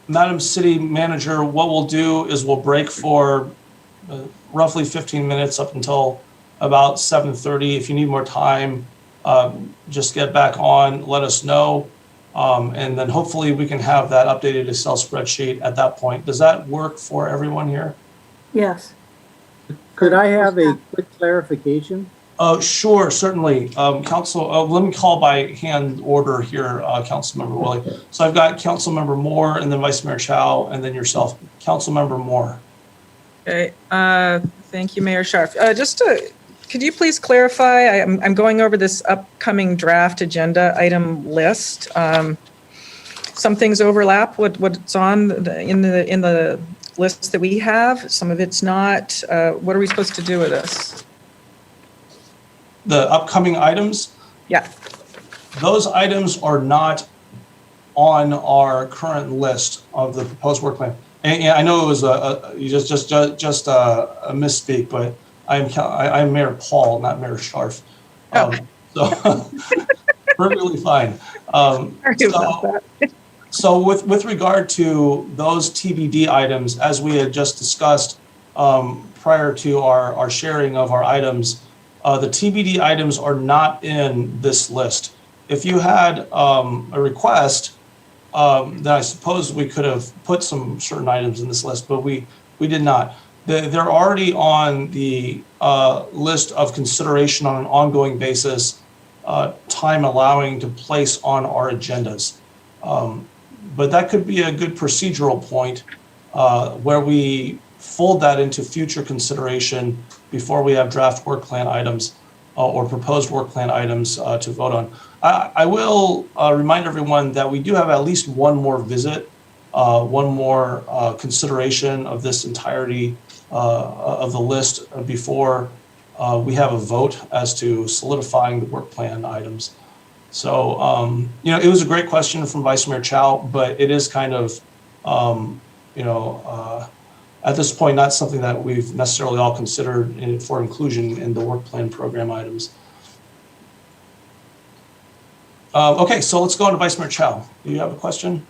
Madam City Manager, what we'll do is we'll break for roughly 15 minutes up until about 7:30. If you need more time, just get back on, let us know. And then hopefully we can have that updated Excel spreadsheet at that point. Does that work for everyone here? Yes. Could I have a quick clarification? Sure, certainly. Council, let me call by hand order here, Councilmember Willie. So I've got Councilmember Moore and then Vice Mayor Chow and then yourself. Councilmember Moore. Okay, thank you, Mayor Scharf. Could you please clarify, I'm going over this upcoming draft agenda item list. Some things overlap what's on in the list that we have. Some of it's not. What are we supposed to do with this? The upcoming items? Yeah. Those items are not on our current list of the proposed work plan. And I know it was just a misspeak, but I'm Mayor Paul, not Mayor Scharf. So perfectly fine. So with regard to those TBD items, as we had just discussed prior to our sharing of our items, the TBD items are not in this list. If you had a request, then I suppose we could have put some certain items in this list, but we did not. They're already on the list of consideration on an ongoing basis, time allowing to place on our agendas. But that could be a good procedural point where we fold that into future consideration before we have draft work plan items or proposed work plan items to vote on. I will remind everyone that we do have at least one more visit, one more consideration of this entirety of the list before we have a vote as to solidifying the work plan items. So, it was a great question from Vice Mayor Chow, but it is kind of, at this point, not something that we've necessarily all considered for inclusion in the work plan program items. Okay, so let's go on to Vice Mayor Chow. Do you have a question?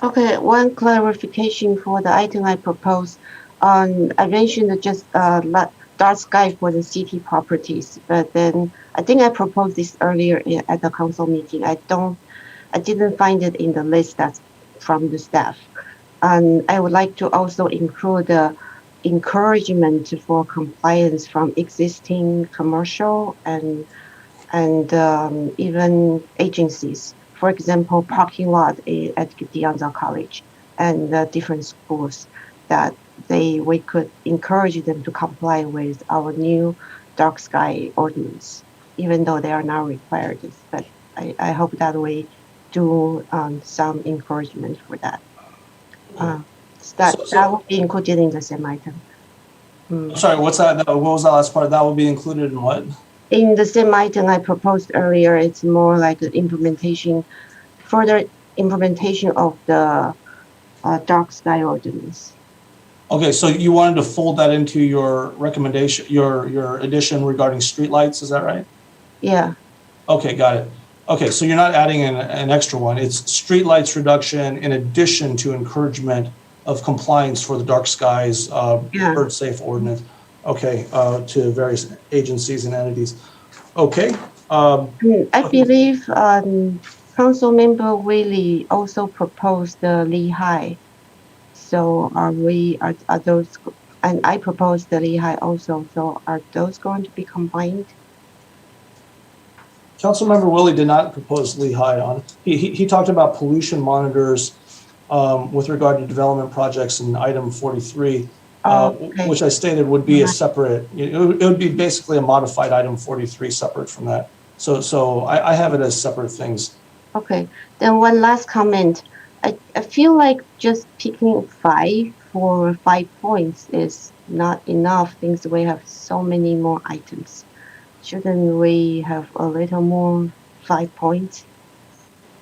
Okay, one clarification for the item I proposed. I mentioned just dark sky for the city properties. But then I think I proposed this earlier at the council meeting. I didn't find it in the list that's from the staff. And I would like to also include the encouragement for compliance from existing commercial and even agencies. For example, parking lot at De College and different schools that we could encourage them to comply with our new dark sky ordinance, even though they are not required. But I hope that we do some encouragement for that. That will be included in the same item. Sorry, what's that? What was that last part? That will be included in what? In the same item I proposed earlier, it's more like an further implementation of the dark sky ordinance. Okay, so you wanted to fold that into your recommendation, your addition regarding streetlights, is that right? Yeah. Okay, got it. Okay, so you're not adding an extra one. It's streetlights reduction in addition to encouragement of compliance for the dark skies, bird safe ordinance. Okay, to various agencies and entities. Okay. I believe Councilmember Willie also proposed the Lehigh. So are those, and I proposed the Lehigh also. So are those going to be combined? Councilmember Willie did not propose Lehigh on. He talked about pollution monitors with regard to development projects in item 43, okay, which I stated would be a separate, it would be basically a modified item 43 separate from that. So I have it as separate things. Okay, then one last comment. I feel like just picking 5 for 5 points is not enough, since we have so many more items. Shouldn't we have a little more 5 points?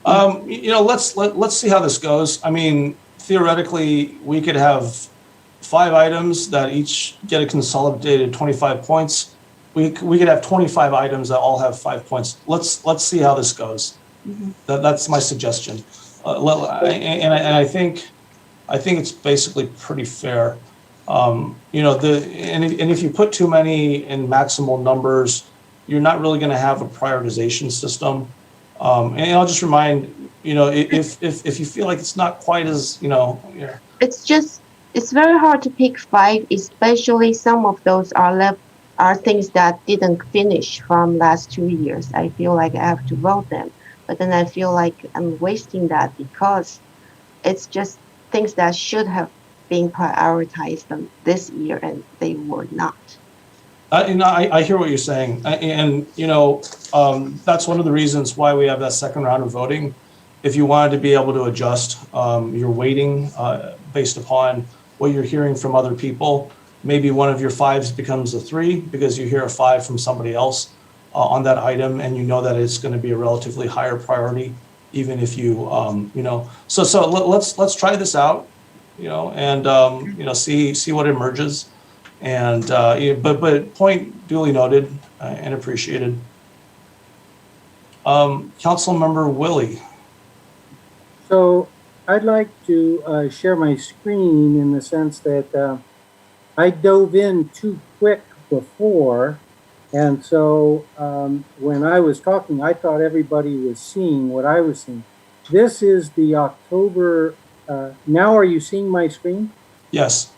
Let's see how this goes. I mean, theoretically, we could have 5 items that each get a consolidated 25 points. We could have 25 items that all have 5 points. Let's see how this goes. Mm-hmm. That's my suggestion. And I think it's basically pretty fair. And if you put too many in maximal numbers, you're not really going to have a prioritization system. And I'll just remind, if you feel like it's not quite as, it's very hard to pick 5, especially some of those are things that didn't finish from last 2 years. I feel like I have to vote them, but then I feel like I'm wasting that because it's just things that should have been prioritized this year and they were not. I hear what you're saying. That's one of the reasons why we have that second round of voting. If you wanted to be able to adjust your weighting based upon what you're hearing from other people, maybe one of your 5s becomes a 3 because you hear a 5 from somebody else on that item, and you know that it's going to be a relatively higher priority, even if you, So let's try this out, and see what emerges. And but point duly noted and appreciated. Councilmember Willie. So I'd like to share my screen in the sense that I dove in too quick before, and so when I was talking, I thought everybody was seeing what I was seeing. This is the October. Now, are you seeing my screen? Yes.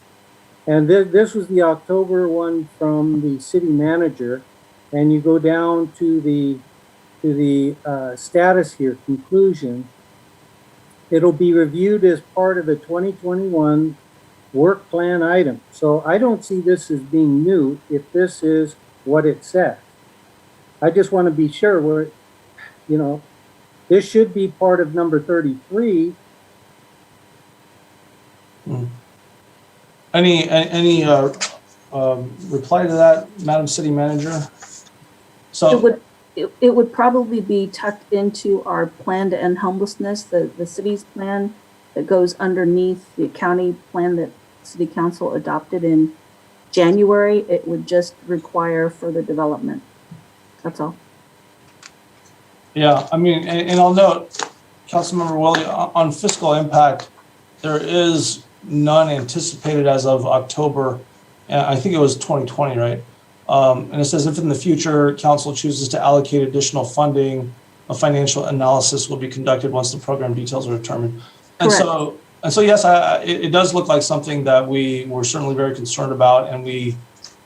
And this was the October one from the city manager, and you go down to the status here, conclusion. It'll be reviewed as part of the 2021 work plan item. So I don't see this as being new if this is what it says. I just want to be sure where, this should be part of number 33. Any reply to that, Madam City Manager? So it would probably be tucked into our plan to end homelessness, the city's plan that goes underneath the county plan that City Council adopted in January. It would just require further development. That's all. Yeah, I mean, and I'll note, Councilmember Willie, on fiscal impact, there is none anticipated as of October I think it was 2020, right? And it says if in the future council chooses to allocate additional funding, a financial analysis will be conducted once the program details are determined. And Correct. so yes, it does look like something that we were certainly very concerned about, and we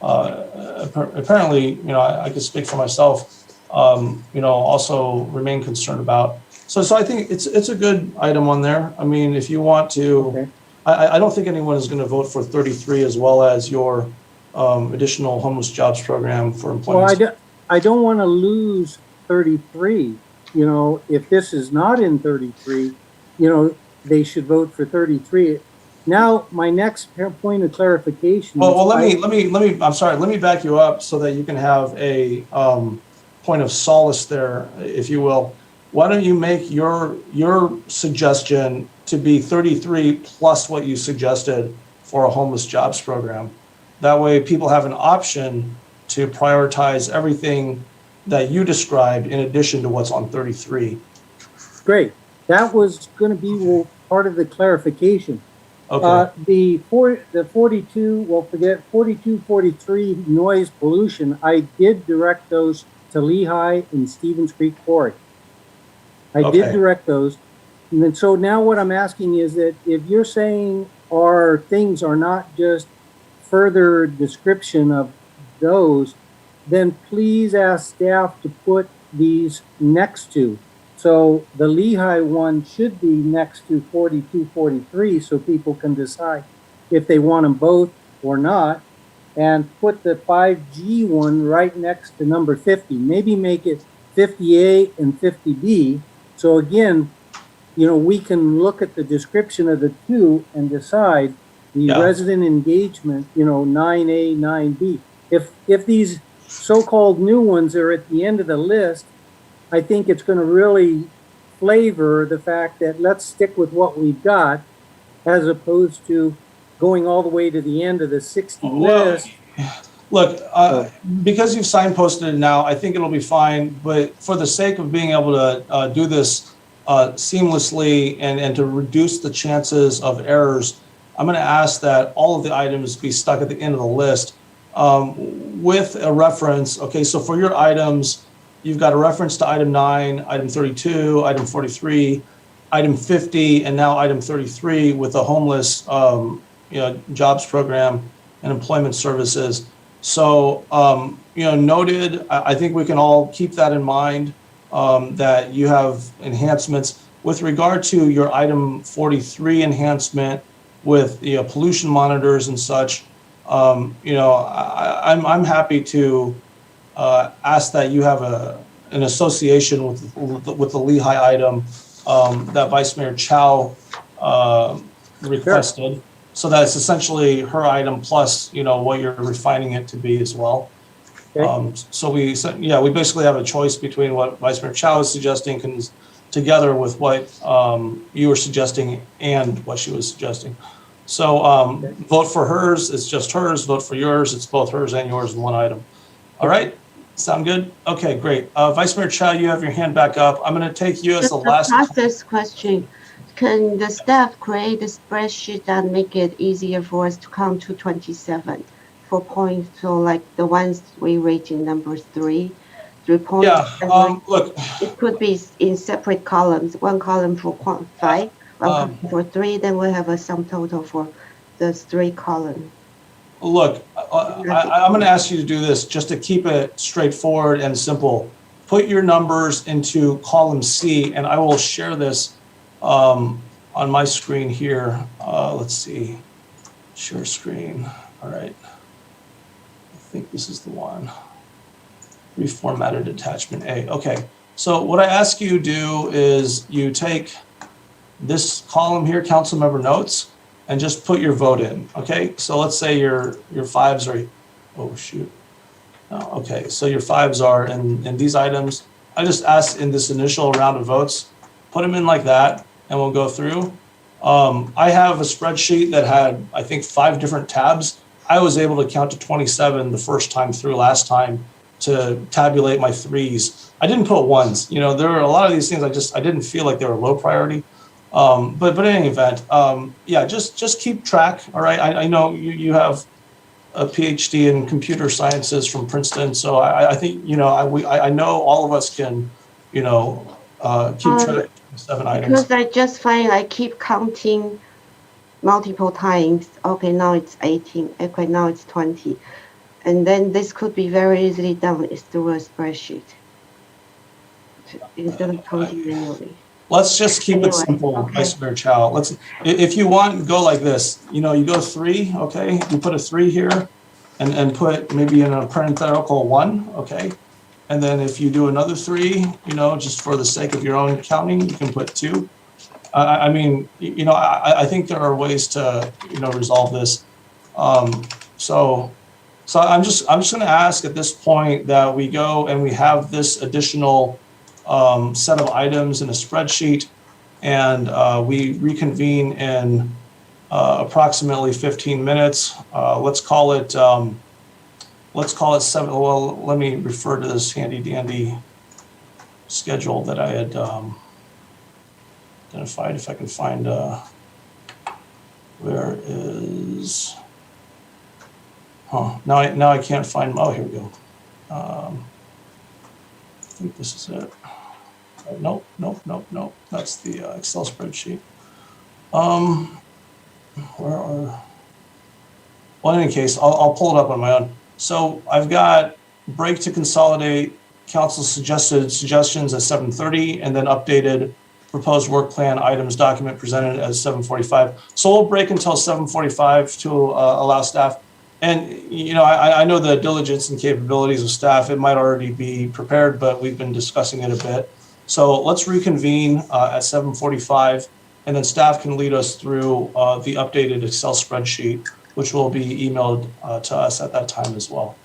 apparently, I could speak for myself, also remain concerned about. So I think it's a good item on there. I mean, if you want to, Okay. I don't think anyone is going to vote for 33 as well as your additional homeless jobs program for Well, employment. I don't want to lose 33. If this is not in 33, they should vote for 33. Now, my next point of clarification. Well, let me. I'm sorry. Let me back you up so that you can have a point of solace there, if you will. Why don't you make your suggestion to be 33 plus what you suggested for a homeless jobs program? That way, people have an option to prioritize everything that you described in addition to what's on 33. Great. That was going to be part of the clarification. Okay. The 42, well, forget 42, 43 noise pollution. I did direct those to Lehigh and Stevens Creek Quarry. I did Okay. direct those. And then, so now what I'm asking is that if you're saying our things are not just further description of those, then please ask staff to put these next to. So the Lehigh one should be next to 42, 43, so people can decide if they want them both or not, and put the 5G one right next to number 50. Maybe make it 50A and 50B. So again, we can look at the description of the two and decide the Yeah. resident engagement, 9A, 9B. If these so-called new ones are at the end of the list, I think it's going to really flavor the fact that let's stick with what we've got, as opposed to going all the way to the end of the 60 list. Look, because you've signposted it now, I think it'll be fine. But for the sake of being able to do this seamlessly and to reduce the chances of errors, I'm going to ask that all of the items be stuck at the end of the list with a reference. Okay, so for your items, you've got a reference to item 9, item 32, item 43, item 50, and now item 33 with the homeless jobs program and employment services. So, noted. I think we can all keep that in mind, that you have enhancements. With regard to your item 43 enhancement with pollution monitors and such, I'm happy to ask that you have an association with the Lehigh item that Vice Mayor Chow requested. Sure. So that's essentially her item plus, what you're refining it to be as well. Okay. So we basically have a choice between what Vice Mayor Chow is suggesting together with what you were suggesting and what she was suggesting. So vote for hers, it's just hers. Vote for yours, it's both hers and yours in one item. All right, sound good? Okay, great. Vice Mayor Chow, you have your hand back up. I'm going to take you as the last. Process question. Can the staff create a spreadsheet and make it easier for us to count to 27 for points? So like the ones we rate in number 3 points. Yeah, look. It could be in separate columns, one column for 5, one column for 3, then we have a sum total for the 3 columns. Look, I'm going to ask you to do this just to keep it straightforward and simple. Put your numbers into column C, and I will share this on my screen here. Let's see, share screen. All right, I think this is the one. Reformatted attachment A. Okay, so what I ask you to do is you take this column here, council member notes, and just put your vote in. Okay, so let's say your 5s are, oh shoot. Oh, okay, so your 5s are in these items. I just asked in this initial round of votes, put them in like that, and we'll go through. I have a spreadsheet that had, I think, 5 different tabs. I was able to count to 27 the first time through last time to tabulate my 3s. I didn't put 1s. There are a lot of these things I didn't feel like they were low priority. But in any event, just keep track. All right, I know you have a PhD in computer sciences from Princeton, so I think, you know, I know all of us can, you know, keep track of 7 items. Because I just find I keep counting multiple times. Okay, now it's 18. Okay, now it's 20. And then this could be very easily done is through a spreadsheet instead of counting manually. Let's just keep it Anyway, simple, okay. Vice Mayor Chow. If you want, go like this. You know, you go 3, okay? You put a 3 here and put maybe in a parenthetical 1, okay? And then if you do another 3, you know, just for the sake of your own counting, you can put 2. I mean, you know, I think there are ways to, you know, resolve this. So I'm just going to ask at this point that we go and we have this additional set of items in a spreadsheet, and we reconvene in approximately 15 minutes. Let's call it 7. Well, let me refer to this handy dandy schedule that I had identified. If I can find where is, now I can't find, oh, here we go. I think this is it. Nope. That's the Excel spreadsheet. Well, in any case, I'll pull it up on my own. So I've got break to consolidate council suggestions at 7:30, and then updated proposed work plan items document presented at 7:45. So we'll break until 7:45 to allow staff. And, you know, I know the diligence and capabilities of staff. It might already be prepared, but we've been discussing it a bit. So let's reconvene at 7:45, and then staff can lead us through the updated Excel spreadsheet, which will be emailed to us at that time as well.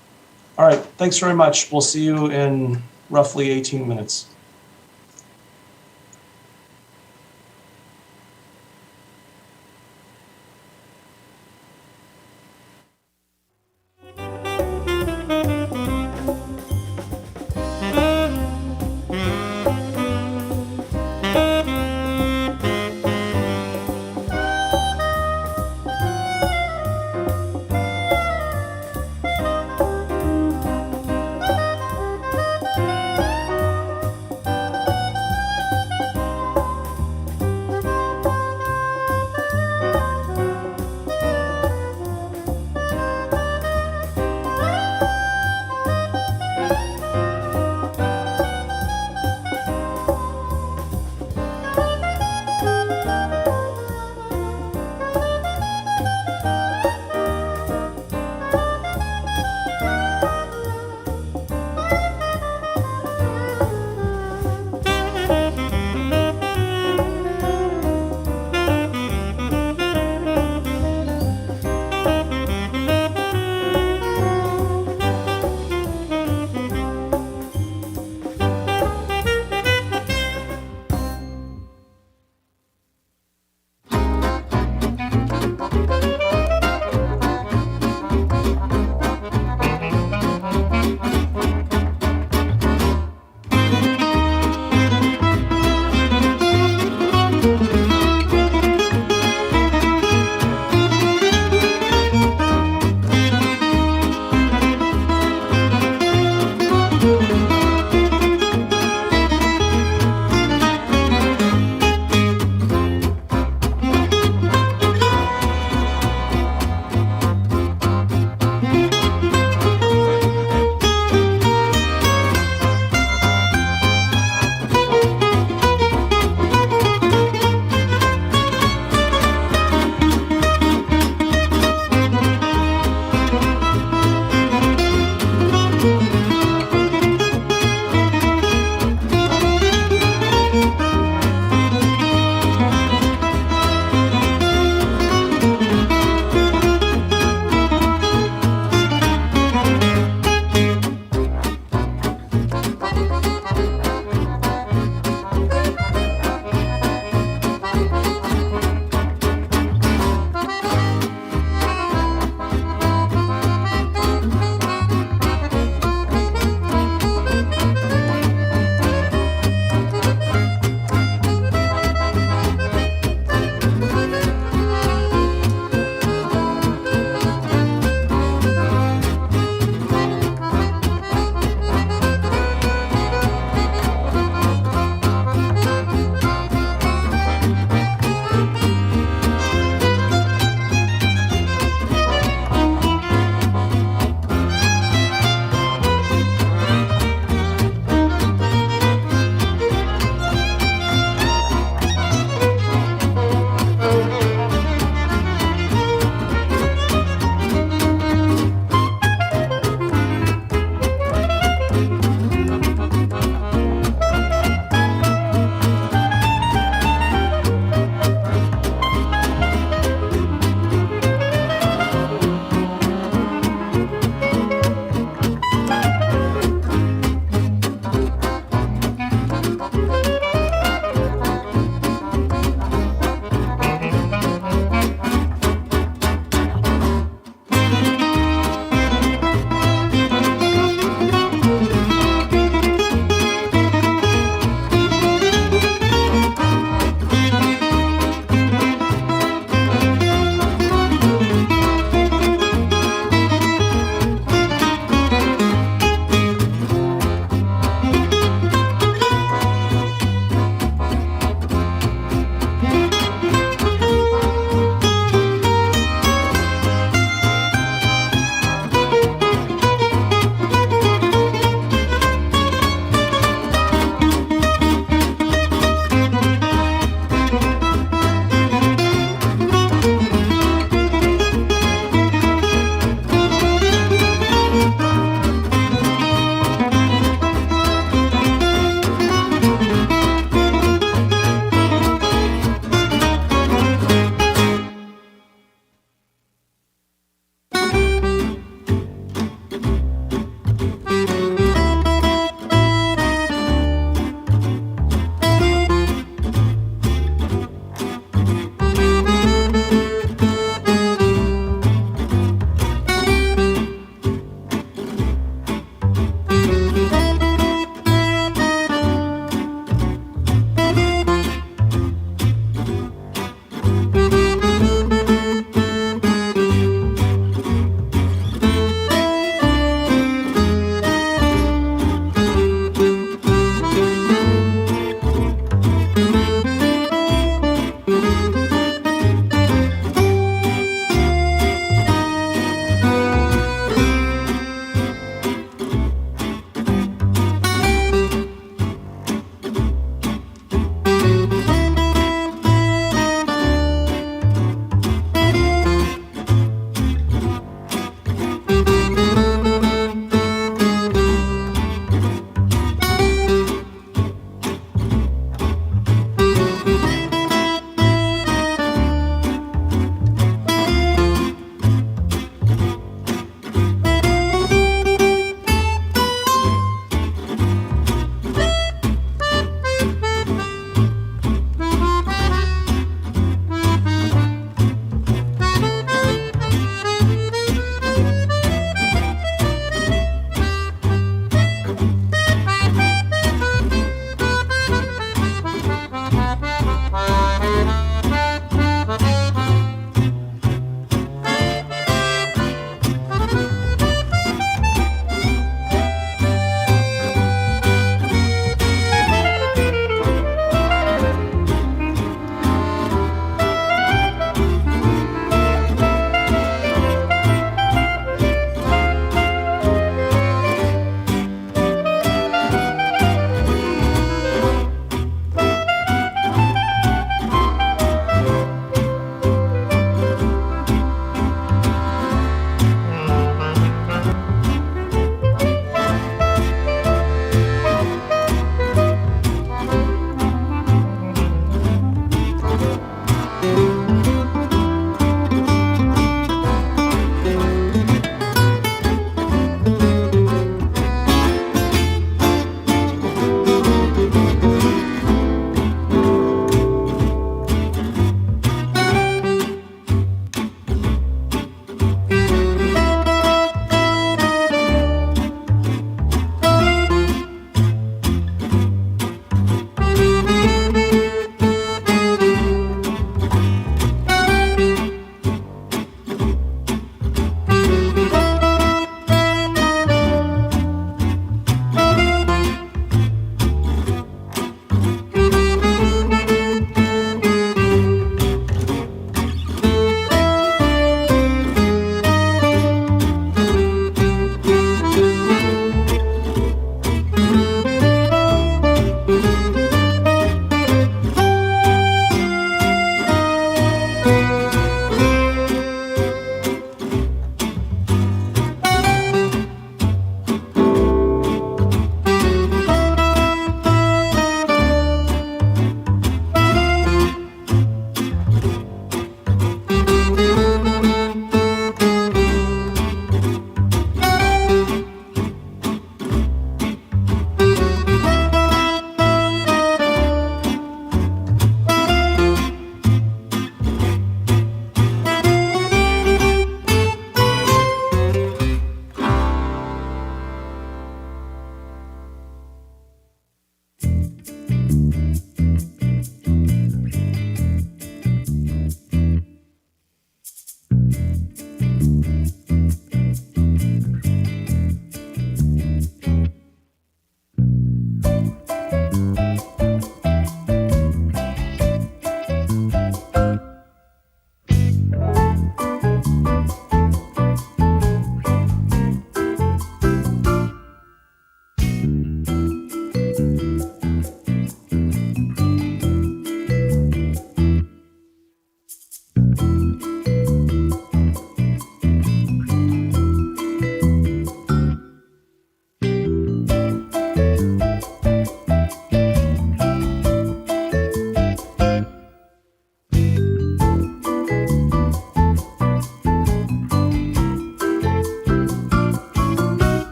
All right, thanks very much. We'll see you in roughly 18 minutes.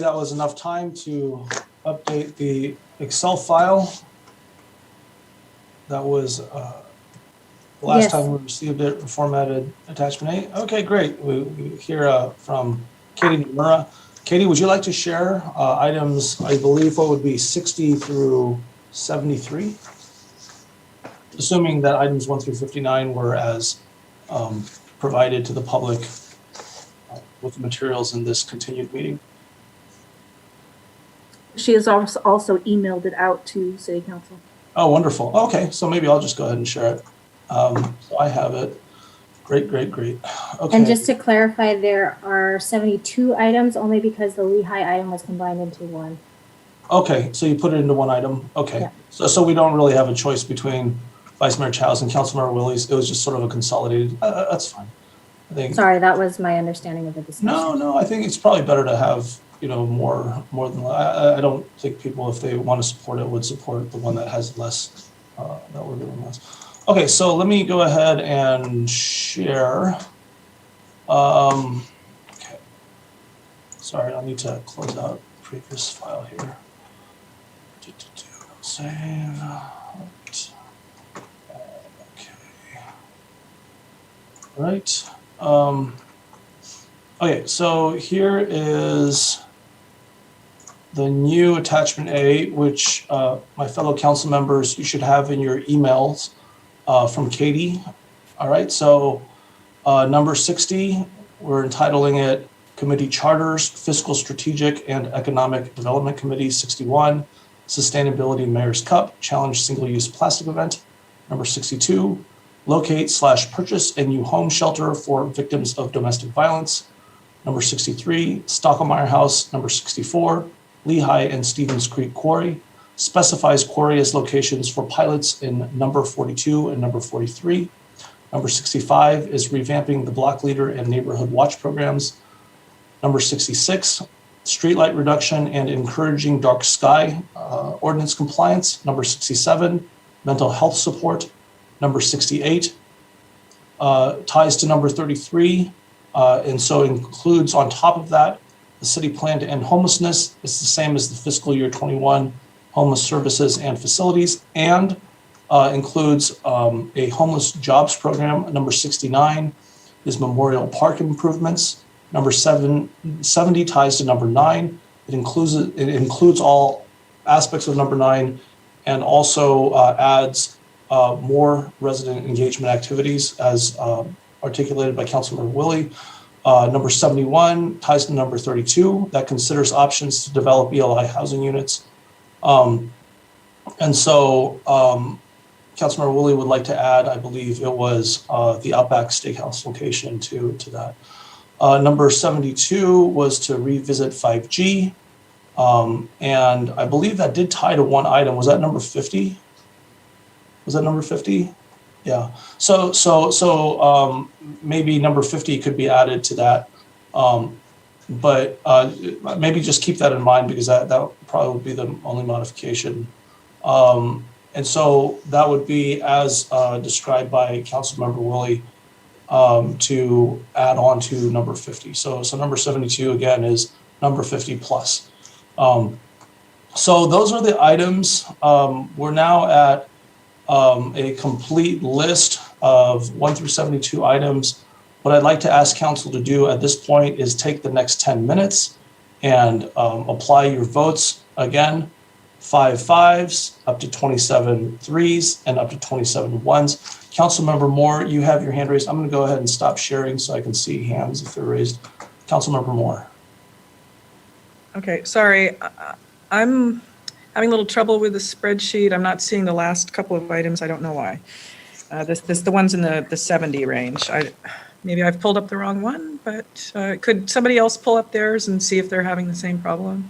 that was enough time to update the Excel file. That was the last Yes. time we received it, formatted attachment A. Okay, great. We hear from Katie Nomura. Katie, would you like to share items, I believe, what would be 60 through 73? Assuming that items 1 through 59 were as provided to the public with the materials in this continued meeting. She has also emailed it out to City Council. Oh, wonderful. Okay, so maybe I'll just go ahead and share it. So I have it. Great. Okay. And just to clarify, there are 72 items only because the Lehigh item was combined into one. Okay, so you put it into one item. Okay, Yeah. so we don't really have a choice between Vice Mayor Chow's and Councilmember Willie's. It was just sort of a consolidated. That's fine. I think. Sorry, that was my understanding of the discussion. No. I think it's probably better to have more than. I don't think people, if they want to support it, would support the one that has less. That we're doing less. Okay, so let me go ahead and share. Okay. Sorry, I need to close out previous file here. Save. Okay. Right. Okay, so here is the new attachment A, which my fellow council members, you should have in your emails from Katie. All right, so number 60, we're entitling it Committee Charters, Fiscal Strategic and Economic Development Committee. 61, Sustainability Mayor's Cup, Challenge Single-Use Plastic Event. Number 62, locate/purchase a new home shelter for victims of domestic violence. Number 63, Stockholmeyer House. Number 64, Lehigh and Stevens Creek Quarry, specifies quarry as locations for pilots in number 42 and number 43. Number 65 is revamping the block leader and neighborhood watch programs. Number 66, streetlight reduction and encouraging dark sky ordinance compliance. Number 67, mental health support. Number 68 ties to number 33, and so includes on top of that the city plan to end homelessness. It's the same as the fiscal year 21 homeless services and facilities, and includes a homeless jobs program. Number 69 is Memorial Park improvements. Number 70 ties to number 9. It includes all aspects of number 9, and also adds more resident engagement activities as articulated by Councilmember Willie. Number 71 ties to number 32 that considers options to develop ELI housing units. And so Councilmember Willie would like to add, I believe it was the Outback Steakhouse location to that. Number 72 was to revisit 5G. And I believe that did tie to one item. Was that number 50? Was that number 50? Yeah. So maybe number 50 could be added to that. But maybe just keep that in mind, because that probably would be the only modification. And so that would be as described by Councilmember Willie to add on to number 50. So number 72 again is number 50 plus. So those are the items. We're now at a complete list of 1 through 72 items. What I'd like to ask council to do at this point is take the next 10 minutes and apply your votes again. 5 5s, up to 27 3s, and up to 27 1s. Councilmember Moore, you have your hand raised. I'm going to go ahead and stop sharing so I can see hands if they're raised. Councilmember Moore. Okay, sorry. I'm having a little trouble with the spreadsheet. I'm not seeing the last couple of items. I don't know why. The ones in the 70 range. Maybe I've pulled up the wrong one, but could somebody else pull up theirs and see if they're having the same problem?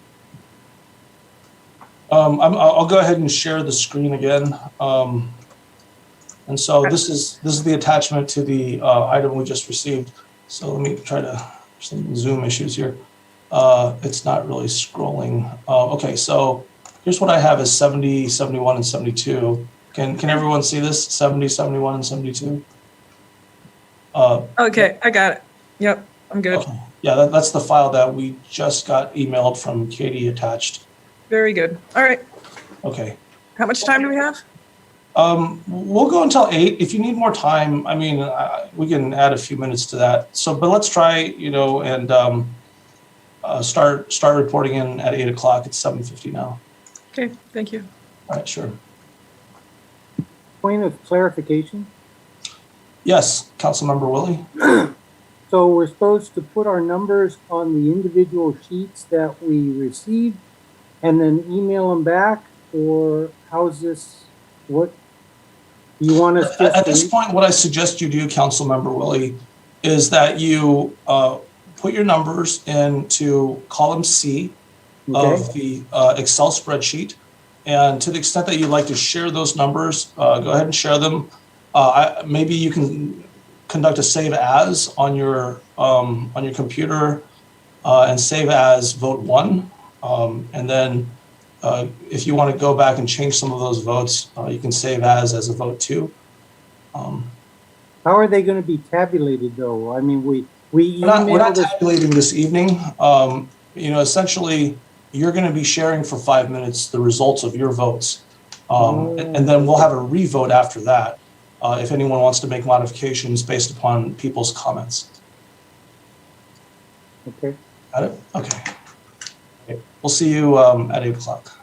I'll go ahead and share the screen again. And so this is the attachment to the item we just received. So let me try to, some Zoom issues here. It's not really scrolling. Okay, so here's what I have is 70, 71, and 72. Can everyone see this? 70, 71, and 72? Okay, I got it. Yep, I'm good. Okay. Yeah, that's the file that we just got emailed from Katie attached. Very good. All right. Okay. How much time do we have? We'll go until 8. If you need more time, I mean, we can add a few minutes to that. So, but let's try, and start reporting in at 8 o'clock. It's 7:50 now. Okay, thank you. All right, sure. Point of clarification. Yes, Councilmember Willie. So we're supposed to put our numbers on the individual sheets that we received and then email them back, or how's this? What do you want us just At this to? point, what I suggest you do, Councilmember Willie, is that you put your numbers into column C Okay, of the Excel spreadsheet. And to the extent that you'd like to share those numbers, go ahead and share them. Maybe you can conduct a save as on your computer and save as vote 1. And then if you want to go back and change some of those votes, you can save as a vote 2. how are they going to be tabulated though? I mean, we We're not emailed this. tabulating this evening. Essentially, you're going to be sharing for 5 minutes the results of your votes. And then we'll have a revote after that if anyone wants to make modifications based upon people's comments. Okay. Got it? Okay. We'll see you at 8 o'clock.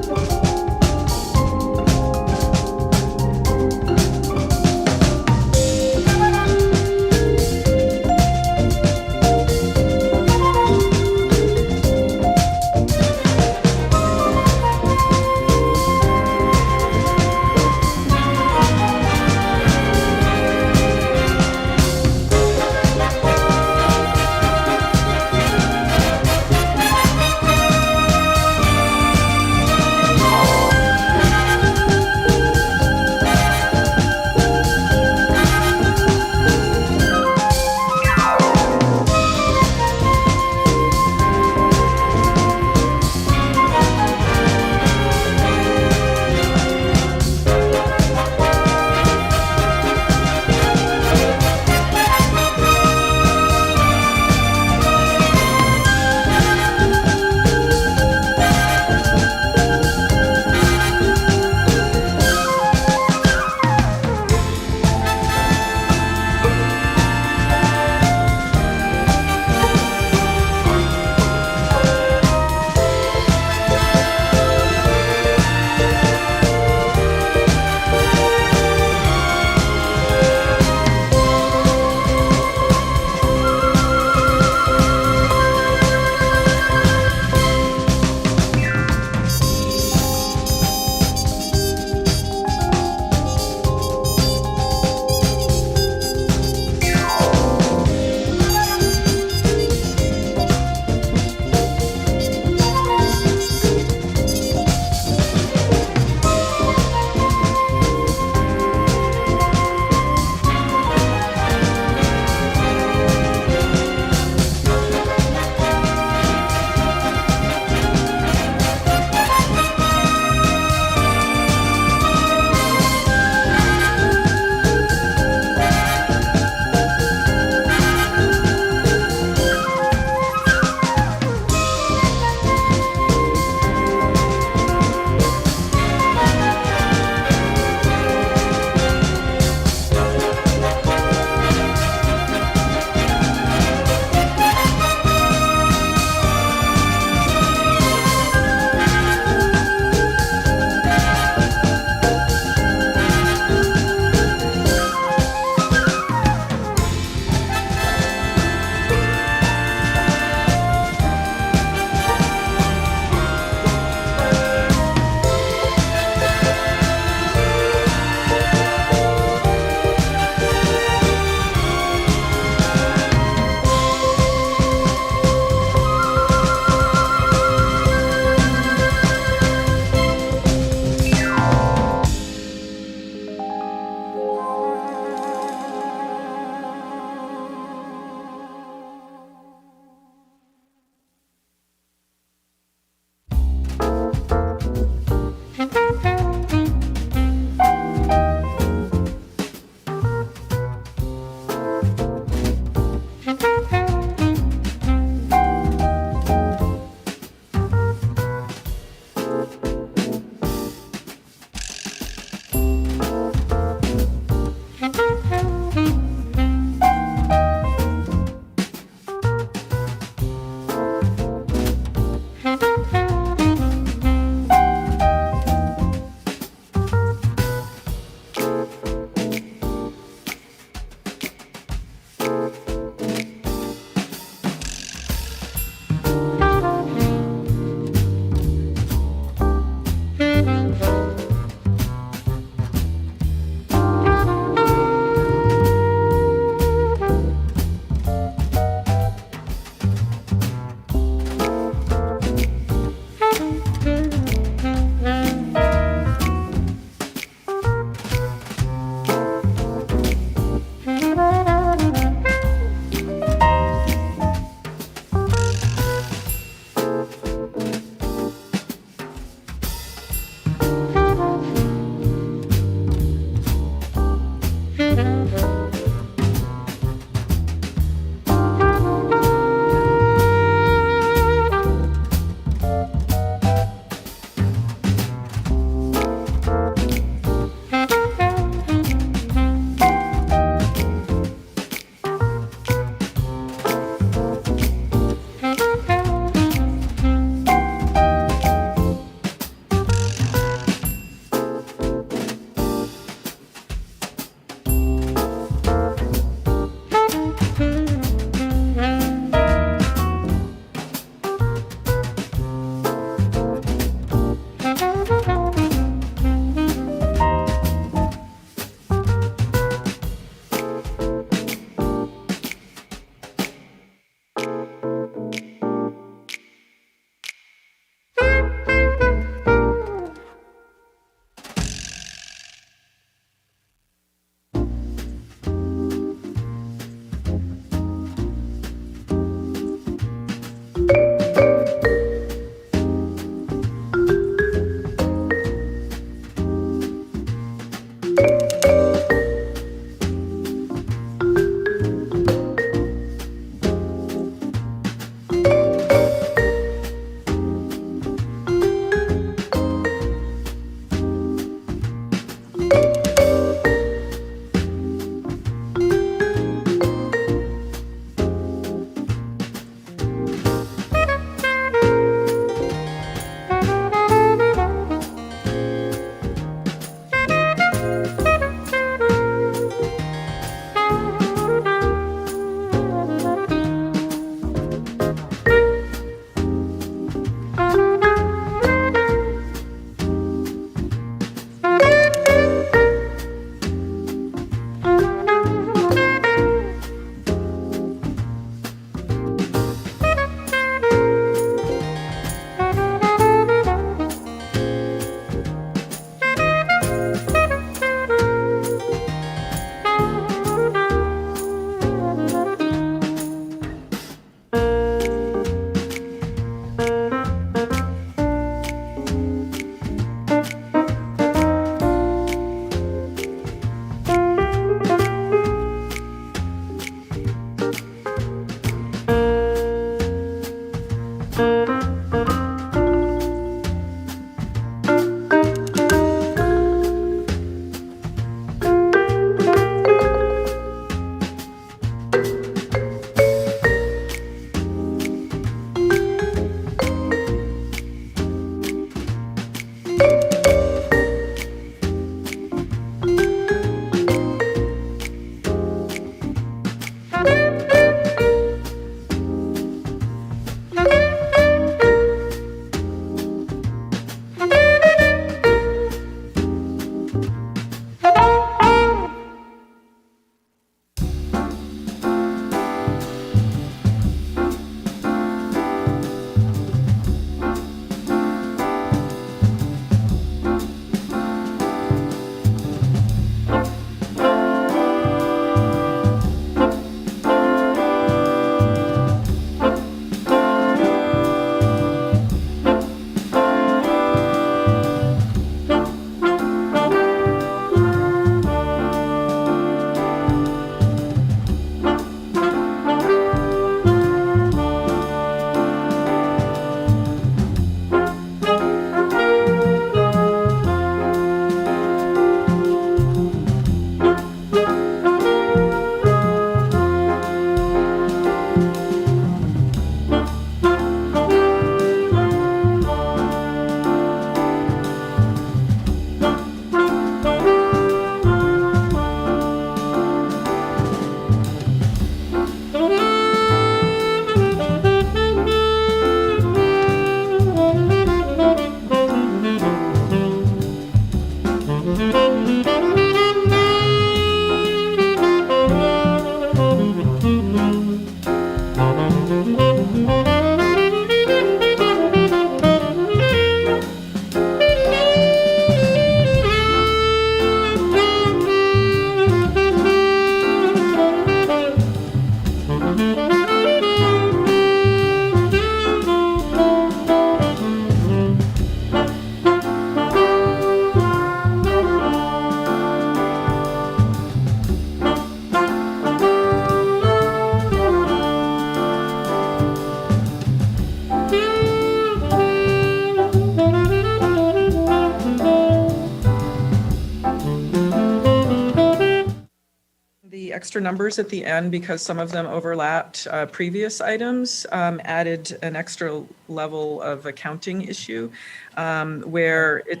The extra numbers at the end, because some of them overlapped previous items, added an extra level of accounting issue where it.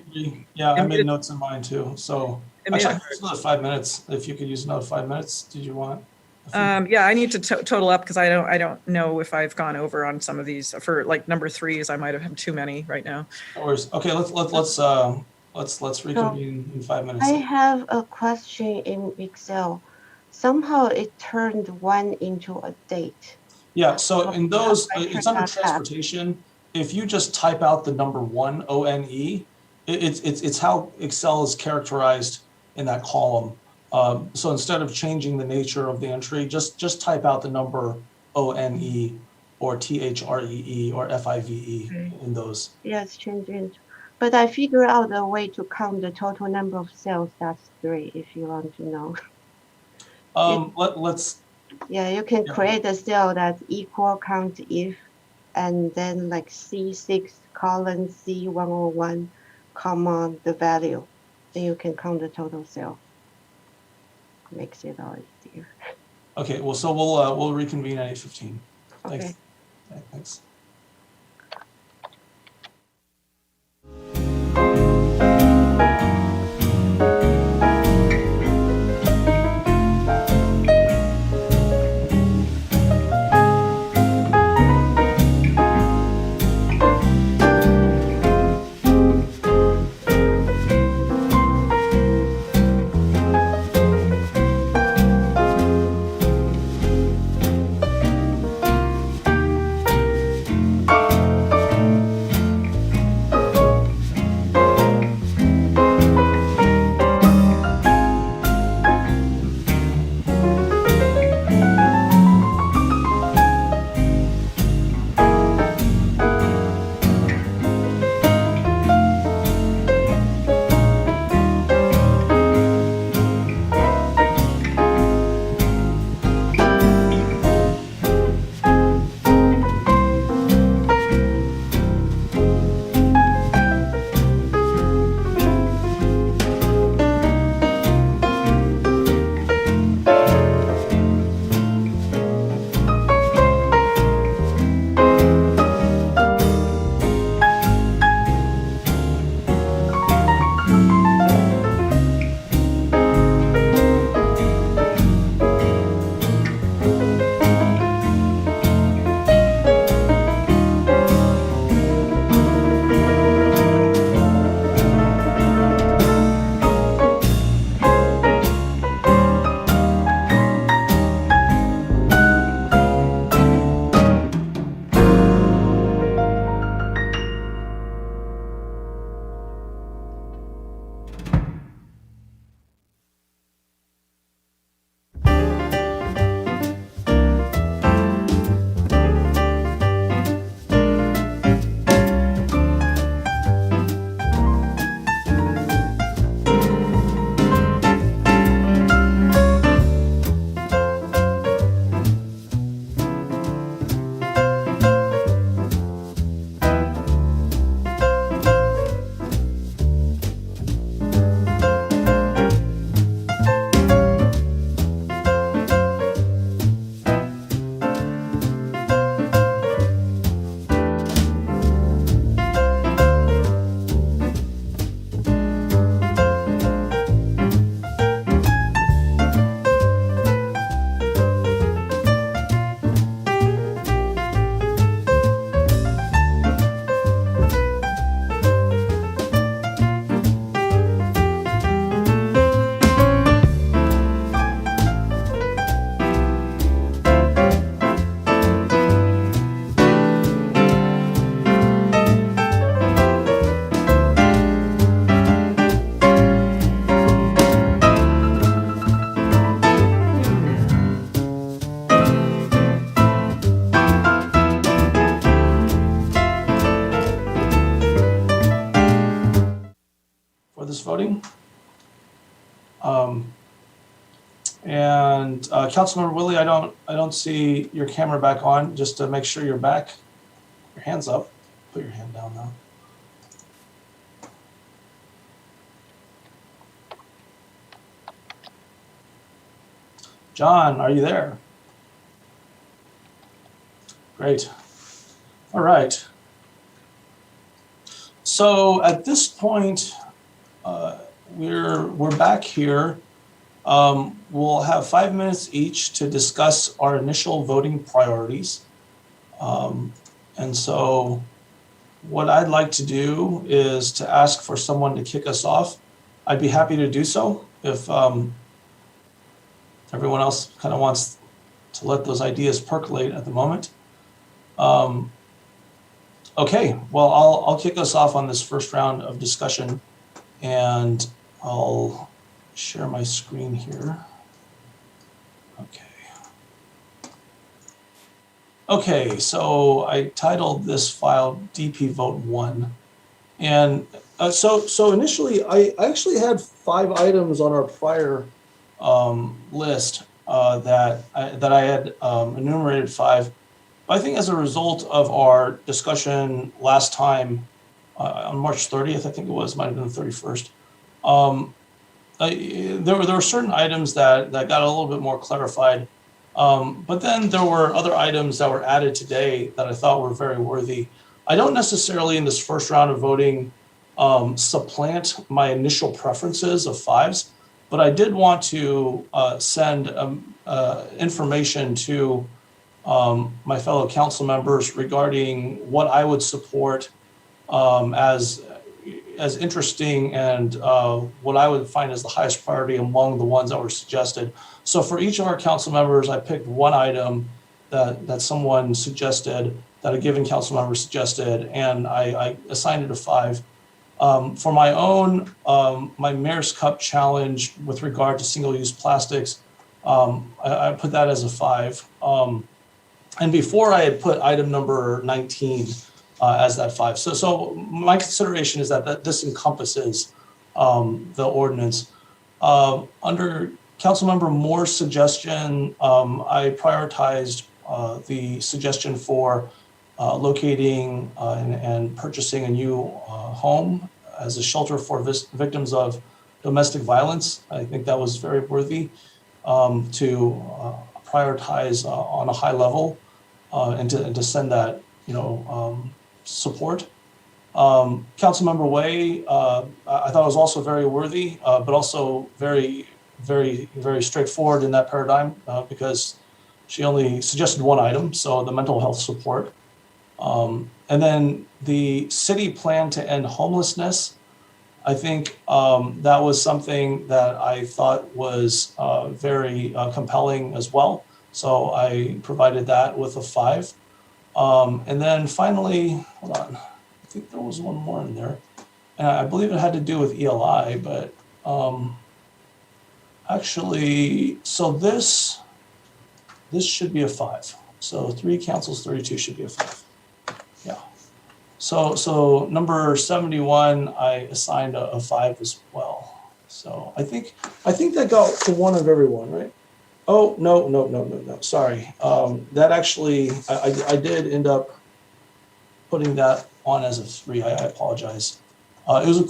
Yeah, I it made made- notes in mine too. So it made actually, I it could use another 5 minutes. If you could use another 5 minutes, did you want? Yeah, I need to total up because I don't know if I've gone over on some of these. For like number 3s, I might have had too many right now. No worries. Okay, let's reconvene in 5 minutes. I have a question in Excel. Somehow it turned 1 into a date. Yeah, so in those, I it's turned under that back. transportation. If you just type out the number 1, ONE, it's how Excel is characterized in that column. So instead of changing the nature of the entry, just type out the number ONE or THREE or FIVE in those. Yes, change it. But I figure out a way to count the total number of cells. That's 3, if you want to know. Let's, Yeah, you can Yeah. create a cell that's equal count if, and then like C6 colon C101, comma the value. Then you can count the total cell. Makes it all easier. okay, well, so we'll reconvene at 8:15. Thanks. Okay. Okay, thanks. And Councilmember Willie, I don't see your camera back on. Just to make sure you're back. Your hand's up. Put your hand down now. John, are you there? Great. All right. So at this point, we're back here. We'll have 5 minutes each to discuss our initial voting priorities. And so what I'd like to do is to ask for someone to kick us off. I'd be happy to do so if everyone else kind of wants to let those ideas percolate at the moment. Okay, well, I'll kick us off on this first round of discussion, and I'll share my screen here. Okay, so I titled this file DP Vote 1. And so initially, I actually had 5 items on our prior list that I had enumerated 5. But I think as a result of our discussion last time on March 30th, I think it was, might have been the 31st, there were certain items that got a little bit more clarified. But then there were other items that were added today that I thought were very worthy. I don't necessarily in this first round of voting supplant my initial preferences of 5s, but I did want to send information to my fellow council members regarding what I would support as interesting and what I would find as the highest priority among the ones that were suggested. So for each of our council members, I picked one item that someone suggested, that a given council member suggested, and I assigned it a 5. For my own, my Mayor's Cup challenge with regard to single-use plastics, I put that as a 5. And before I had put item number 19 as that 5. So my consideration is that this encompasses the ordinance. Under Councilmember Moore's suggestion, I prioritized the suggestion for locating and purchasing a new home as a shelter for victims of domestic violence. I think that was very worthy to prioritize on a high level and to send that, support. Councilmember Way, I thought was also very worthy, but also very, very, very straightforward in that paradigm because she only suggested one item, so the mental health support. And then the city plan to end homelessness, I think that was something that I thought was very compelling as well. So I provided that with a 5. And then finally, hold on, I think there was one more in there. And I believe it had to do with ELI, but actually, so this should be a 5. So 3 councils, 32 should be a 5. Yeah. So number 71, I assigned a 5 as well. So I think that got to one of everyone, right? Oh, no. Sorry. That actually, I did end up putting that on as a 3. I apologize. It was a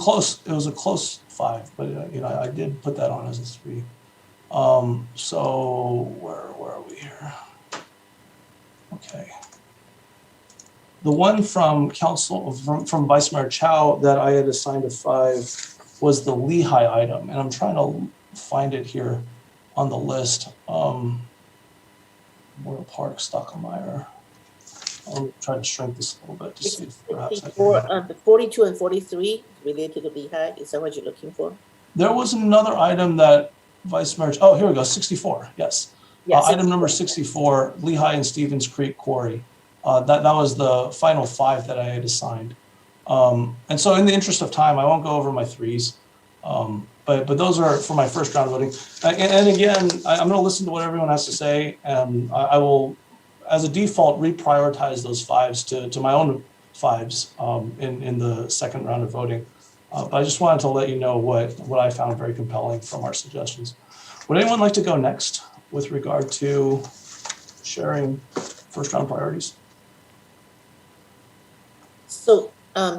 close 5, but I did put that on as a 3. So where are we here? Okay. The one from from Vice Mayor Chow that I had assigned a 5 was the Lehigh item, and I'm trying to find it here on the list. Memorial Park, Stockelmeyer. I'll try to shrink this a little bit to see if perhaps I can. The 42 and 43 related to Lehigh. Is that what you're looking for? There was another item that Vice Mayor. Oh, here we go. 64. Yes. Item number 64, Lehigh and Stevens Creek Quarry. That was the final 5 that I had assigned. And so in the interest of time, I won't go over my 3s. But those are for my first round of voting. And again, I'm going to listen to what everyone has to say, and I will, as a default, reprioritize those 5s to my own 5s in the second round of voting. But I just wanted to let you know what I found very compelling from our suggestions. Would anyone like to go next with regard to sharing first round priorities? So,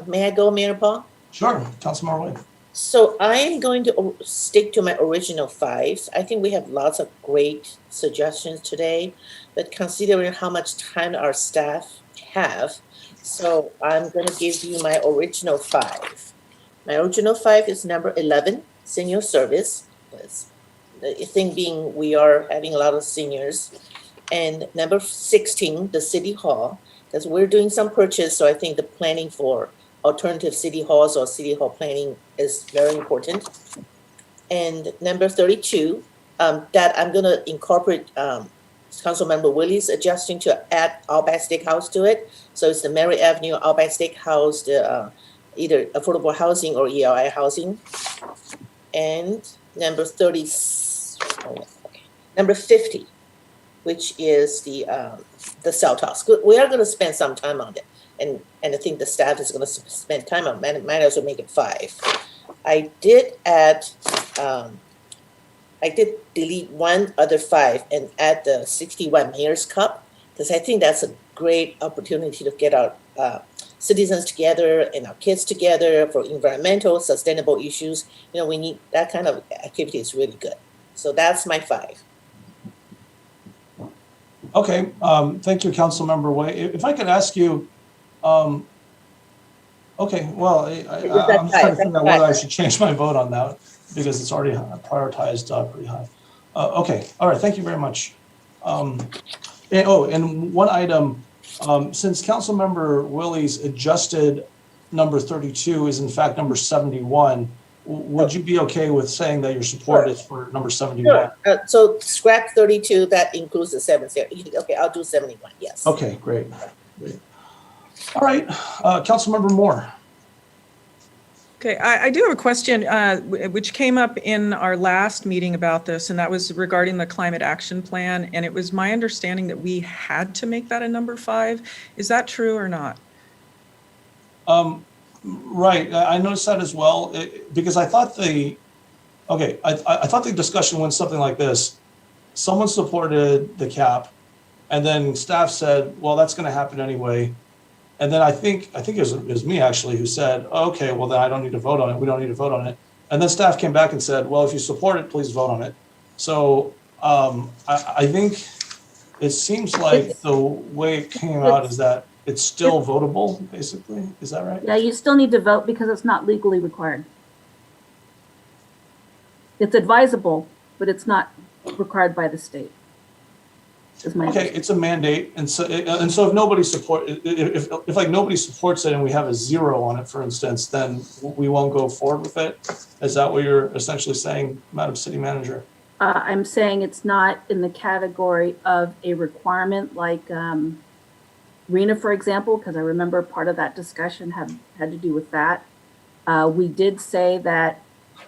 may I go, Mayor Paul? Sure, Councilmember Wade. So I am going to stick to my original 5. I think we have lots of great suggestions today, but considering how much time our staff have, so I'm going to give you my original 5. My original 5 is number 11, senior service. The thing being, we are having a lot of seniors. And number 16, the city hall, because we're doing some purchase, so I think the planning for alternative city halls or city hall planning is very important. And number 32, that I'm going to incorporate Councilmember Willie's suggesting to add Outback Steakhouse to it. So it's the Mary Avenue Outback Steakhouse, the either affordable housing or ELI housing. And number 50, which is the cell toss. We are going to spend some time on it. And I think the staff is going to spend time on it. Might as well make it 5. I did add, I did delete one other 5 and add the 61 Mayor's Cup, because I think that's a great opportunity to get our citizens together and our kids together for environmental, sustainable issues. You know, we need that kind of activity is really good. So that's my 5. Okay, thank you, Councilmember Wade. If I could ask you, okay, well, I'm just trying to figure out whether I should change my vote on that because it's already prioritized pretty high. Okay, all right, thank you very much. And one item, since Councilmember Willie's adjusted number 32 is in fact number 71, would you be okay with saying that your support is for number 71? Sure. So scrap 32, that includes the 70. Okay, I'll do 71, yes. Okay, great. All right, Councilmember Moore. Okay, I do have a question which came up in our last meeting about this, and that was regarding the climate action plan. And it was my understanding that we had to make that a number 5. Is that true or not? Right, I noticed that as well, because I thought I thought the discussion went something like this. Someone supported the cap, and then staff said, well, that's going to happen anyway. And then I think it was me actually who said, okay, well then I don't need to vote on it. We don't need to vote on it. And then staff came back and said, well, if you support it, please vote on it. So I think it seems like the way it came out is that it's still votable, basically. Is that right? Yeah, you still need to vote because it's not legally required. It's advisable, but it's not required by the state. Okay, it's a mandate, and so if nobody if like nobody supports it and we have a 0 on it, for instance, then we won't go forward with it. Is that what you're essentially saying, Madam City Manager? I'm saying it's not in the category of a requirement like RENA, for example, because I remember part of that discussion had to do with that. We did say that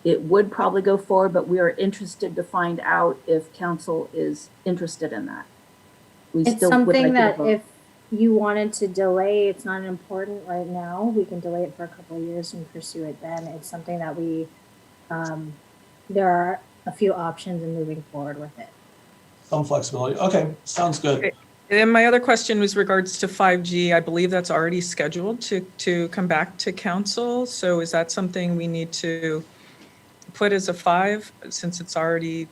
it would probably go forward, but we are interested to find out if council is interested in that. It's something that if you wanted to delay, it's not important right now. We can delay it for a couple of years and pursue it then. It's something that we, there are a few options in moving forward with it. Some flexibility. Okay, sounds good. Okay. And my other question was regards to 5G. I believe that's already scheduled to come back to council. So is that something we need to put as a 5 since it's already?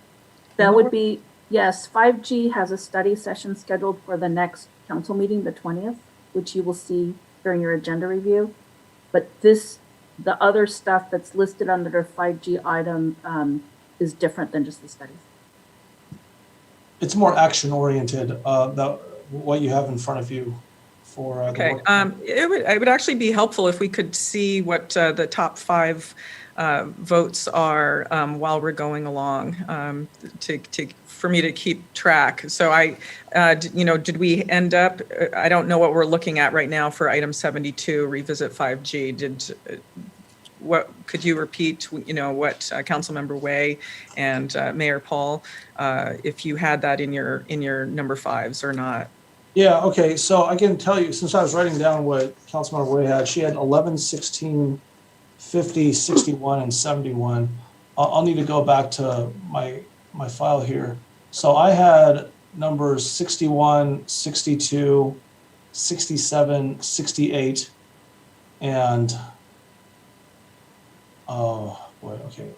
That would be, yes, 5G has a study session scheduled for the next council meeting, the 20th, which you will see during your agenda review. But the other stuff that's listed under the 5G item is different than just the studies. It's more action oriented, what you have in front of you for Okay, it would actually be helpful if we could see what the top 5 votes are while we're going along for me to keep track. So did we end up, I don't know what we're looking at right now for item 72, revisit 5G. What could you repeat, what Councilmember Way and Mayor Paul, if you had that in your number 5s or not? Yeah, okay, so I can tell you, since I was writing down what Councilmember Way had, she had 11, 16, 50, 61, and 71. I'll need to go back to my file here. So I had numbers 61, 62, 67, 68, and oh boy, okay,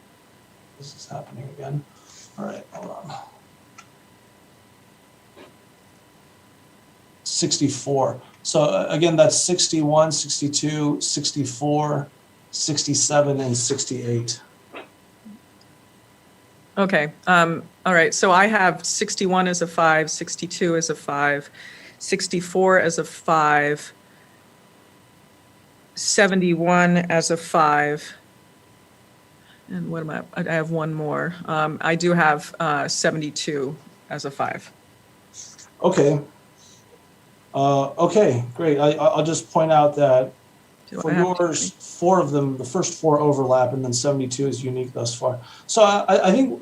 this is happening again. All right, hold on. 64. So again, that's 61, 62, 64, 67, and 68. Okay, all right, so I have 61 as a 5, 62 as a 5, 64 as a 5, 71 as a 5, and what am I have one more. I do have 72 as a 5. Okay. Okay, great. I'll just point out that Do for I have yours, 4 of them, the first 4 overlap, and then 72 is unique thus far. So I think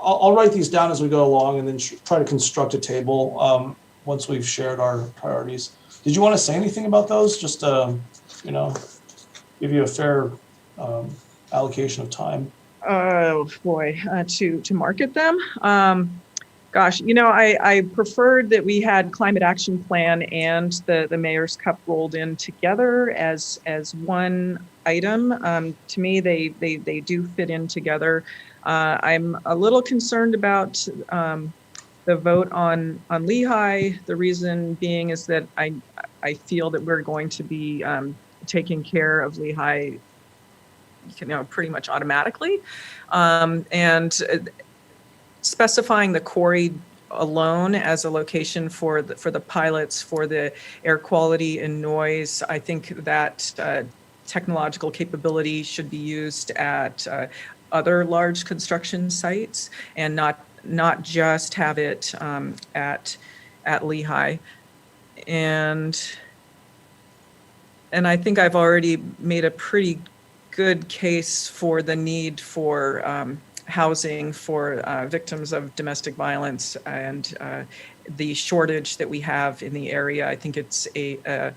I'll write these down as we go along, and then try to construct a table once we've shared our priorities. Did you want to say anything about those? Just give you a fair allocation of time. Oh boy, to market them. Gosh, I preferred that we had climate action plan and the mayor's cup rolled in together as one item. To me, they do fit in together. I'm a little concerned about the vote on Lehigh. The reason being is that I feel that we're going to be taking care of Lehigh, pretty much automatically, and specifying the quarry alone as a location for the pilots for the air quality and noise. I think that technological capability should be used at other large construction sites and not just have it at Lehigh. And I think I've already made a pretty good case for the need for housing for victims of domestic violence and the shortage that we have in the area. I think it's a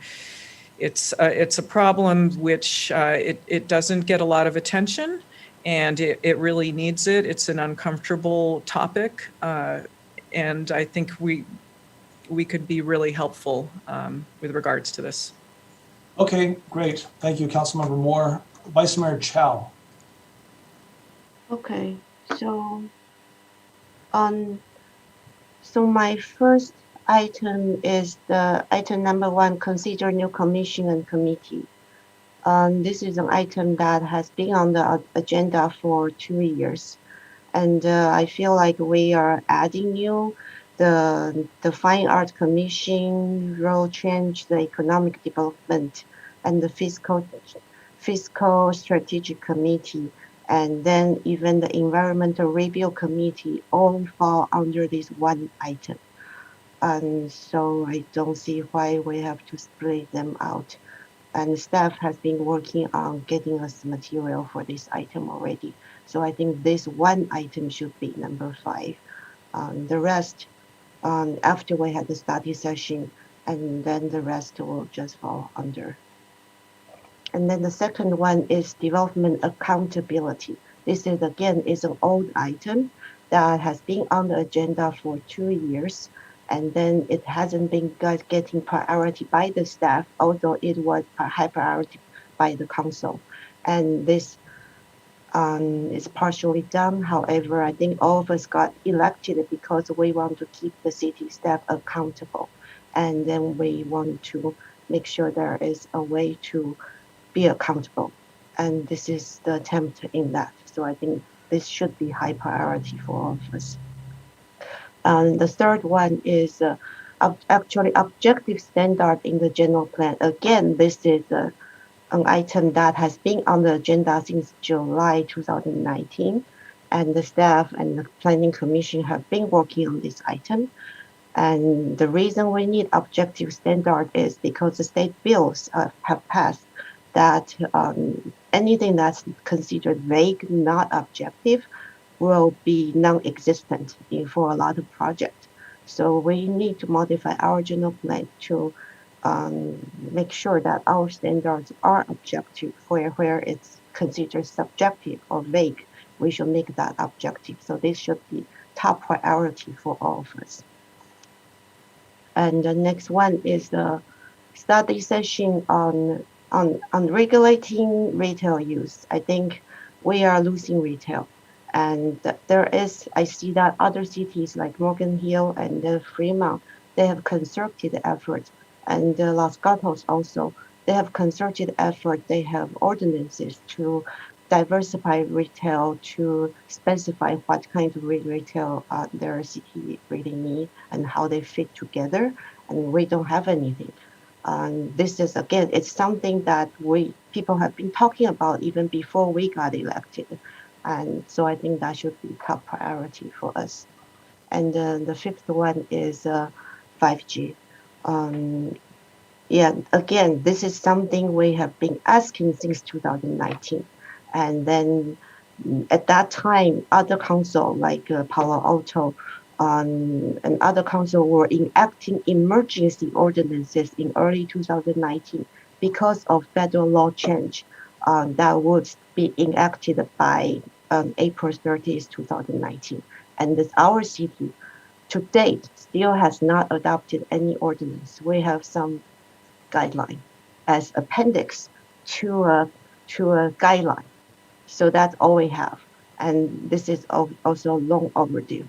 problem which it doesn't get a lot of attention, and it really needs it. It's an uncomfortable topic, and I think we could be really helpful with regards to this. Okay, great. Thank you, Councilmember Moore. Vice Mayor Chow. Okay, so so my first item is the item number 1, consider new commission and committee. This is an item that has been on the agenda for 2 years, and I feel like we are adding new, the Fine Art Commission, role change, the Economic Development, and the Fiscal Strategic Committee, and then even the Environmental Review Committee all fall under this one item. And so I don't see why we have to split them out. And staff has been working on getting us material for this item already. So I think this one item should be number 5. The rest, after we had the study session, and then the rest will just fall under. And then the second one is development accountability. This is again is an old item that has been on the agenda for 2 years, and then it hasn't been getting priority by the staff, although it was a high priority by the council. And this is partially done. However, I think all of us got elected because we want to keep the city staff accountable, and then we want to make sure there is a way to be accountable, and this is the attempt in that. So I think this should be high priority for all of us. The third one is actually objective standard in the general plan. Again, this is an item that has been on the agenda since July 2019, and the staff and the planning commission have been working on this item. And the reason we need objective standard is because the state bills have passed that anything that's considered vague, not objective, will be non-existent for a lot of projects. So we need to modify our general plan to make sure that our standards are objective. Where it's considered subjective or vague, we should make that objective. So this should be top priority for all of us. And the next one is the study session on regulating retail use. I think we are losing retail. And I see that other cities like Morgan Hill and Fremont, they have concerted efforts. And Los Gatos also, they have concerted effort. They have ordinances to diversify retail, to specify what kind of retail their city really need and how they fit together. And we don't have anything. This is, again, it's something that people have been talking about even before we got elected. And so I think that should be top priority for us. And the fifth one is 5G. Yeah, again, this is something we have been asking since 2019. And then at that time, other council like Palo Alto and other council were enacting emergency ordinances in early 2019 because of federal law change that would be enacted by April 30th, 2019. And this, our city to date still has not adopted any ordinance. We have some guideline as appendix to a guideline. So that's all we have. And this is also long overdue.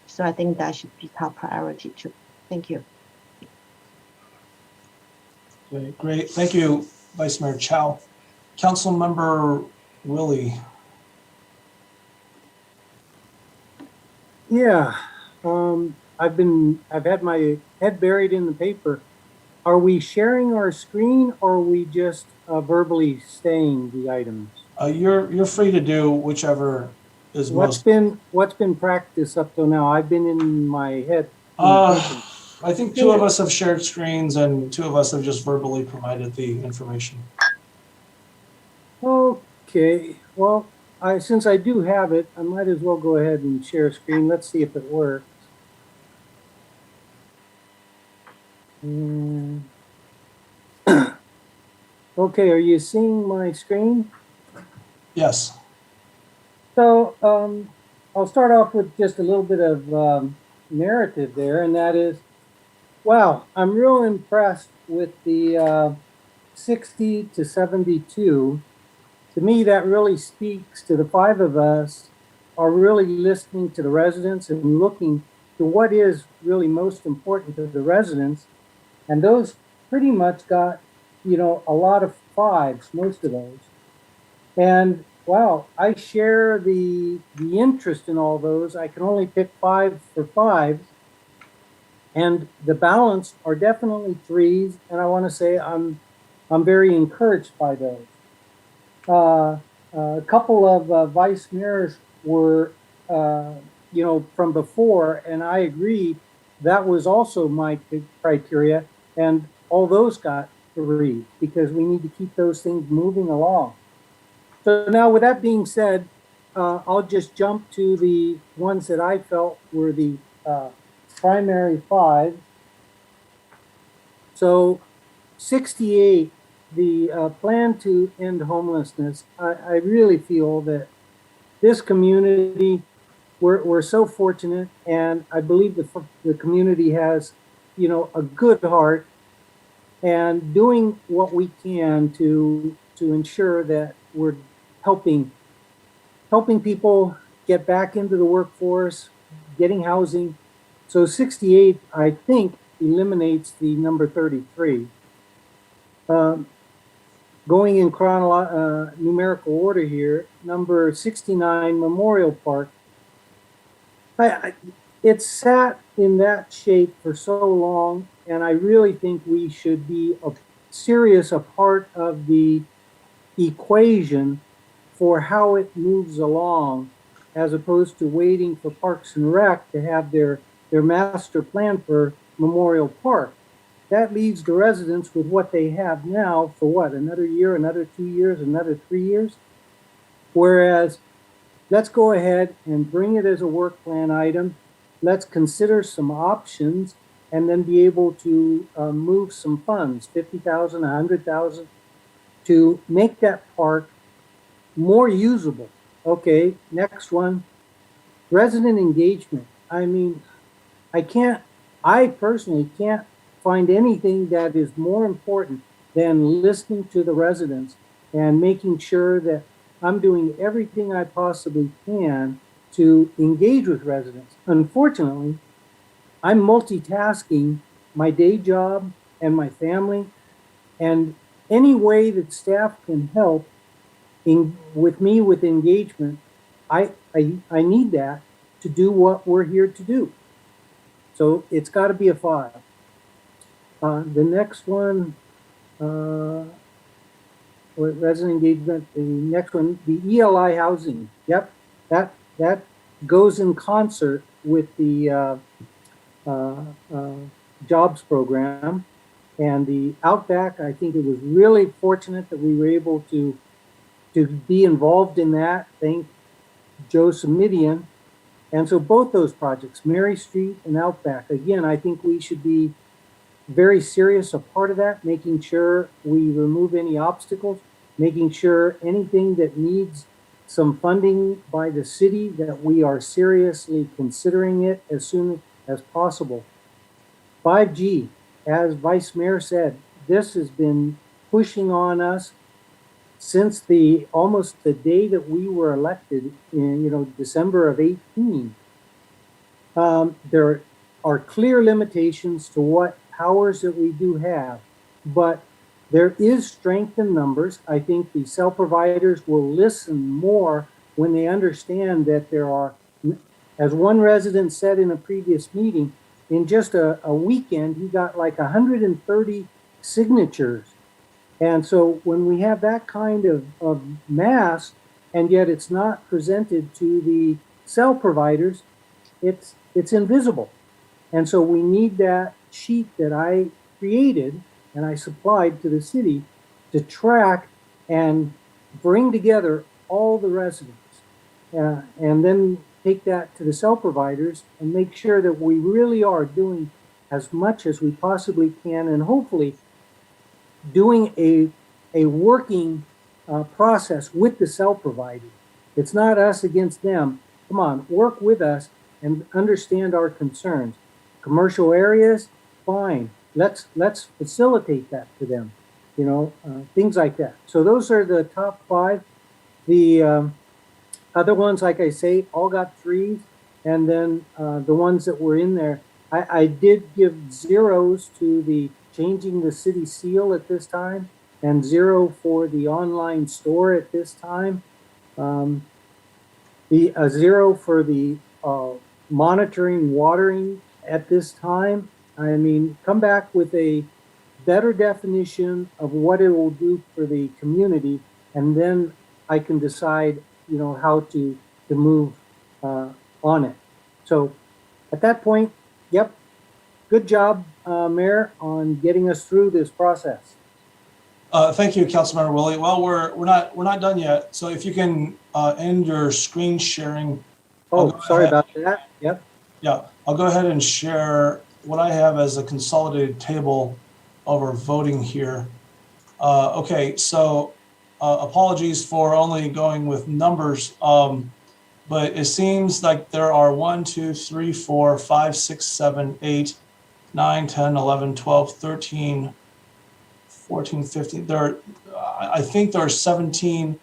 So I think that should be top priority too. Thank you. Okay, great. Thank you, Vice Mayor Chow. Councilmember Willie. Yeah, I've had my head buried in the paper. Are we sharing our screen or are we just verbally saying the items? You're free to do whichever is What's been practice up till now? I've been in my head. I think two of us have shared screens and two of us have just verbally provided the information. Okay, well, since I do have it, I might as well go ahead and share a screen. Let's see if it works. Okay, are you seeing my screen? Yes. So I'll start off with just a little bit of narrative there, and that is, wow, I'm real impressed with the 60 to 72. To me, that really speaks to the five of us are really listening to the residents and looking to what is really most important to the residents. And those pretty much got, a lot of fives, most of those. And wow, I share the interest in all those. I can only pick 5 for 5. And the balance are definitely 3s. And I want to say I'm very encouraged by those. A couple of vice mayors were, from before, and I agree that was also my criteria, and all those got 3 because we need to keep those things moving along. So now, with that being said, I'll just jump to the ones that I felt were the primary 5. So 68. The Plan to End Homelessness, I really feel that this community, we're so fortunate, and I believe the community has, a good heart, and doing what we can to ensure that we're helping people get back into the workforce, getting housing. So 68, I think, eliminates the number 33. Going in numerical order here, number 69, Memorial Park. It sat in that shape for so long, and I really think we should be a part of the equation for how it moves along, as opposed to waiting for Parks and Rec to have their master plan for Memorial Park. That leaves the residents with what they have now for what, another year, another 2 years, another 3 years? Whereas, let's go ahead and bring it as a work plan item. Let's consider some options and then be able to move some funds, 50,000, 100,000, to make that park more usable. Okay, next one, resident engagement. I mean, I personally can't find anything that is more important than listening to the residents and making sure that I'm doing everything I possibly can to engage with residents. Unfortunately, I'm multitasking my day job and my family, and any way that staff can help with me with engagement, I need that to do what we're here to do. So it's got to be a 5. The next one, resident engagement. The next one, the ELI housing. Yep, that goes in concert with the jobs program. And the Outback, I think it was really fortunate that we were able to be involved in that. Thank Joe Samidian. And so both those projects, Mary Street and Outback, again, I think we should be very serious a part of that, making sure we remove any obstacles, making sure anything that needs some funding by the city, that we are seriously considering it as soon as possible. 5G, as Vice Mayor said, this has been pushing on us since almost the day that we were elected in, December of 18. There are clear limitations to what powers that we do have, but there is strength in numbers. I think the cell providers will listen more when they understand that there are, as one resident said in a previous meeting, in just a weekend, he got like 130 signatures. And so when we have that kind of mass, and yet it's not presented to the cell providers, it's invisible. And so we need that sheet that I created and I supplied to the city to track and bring together all the residents, and then take that to the cell providers and make sure that we really are doing as much as we possibly can, and hopefully doing a working process with the cell provider. It's not us against them. Come on, work with us and understand our concerns. Commercial areas, fine. Let's facilitate that to them. Things like that. So those are the top 5. The other ones, like I say, all got 3s, and then the ones that were in there, I did give 0s to the changing the city seal at this time, and 0 for the online store at this time. The 0 for the monitoring watering at this time. I mean, come back with a better definition of what it will do for the community, and then I can decide, how to move on it. So at that point, yep, good job, Mayor, on getting us through this process. Thank you, Councilmember Willie. Well, we're not done yet. So if you can end your screen sharing. Oh, sorry about that. Yep. Yeah, I'll go ahead and share what I have as a consolidated table over voting here. Okay, so apologies for only going with numbers, but it seems like there are 1, 2, 3, 4, 5, 6, 7, 8, 9, 10, 11, 12, 13, 14, 15. I think there are 17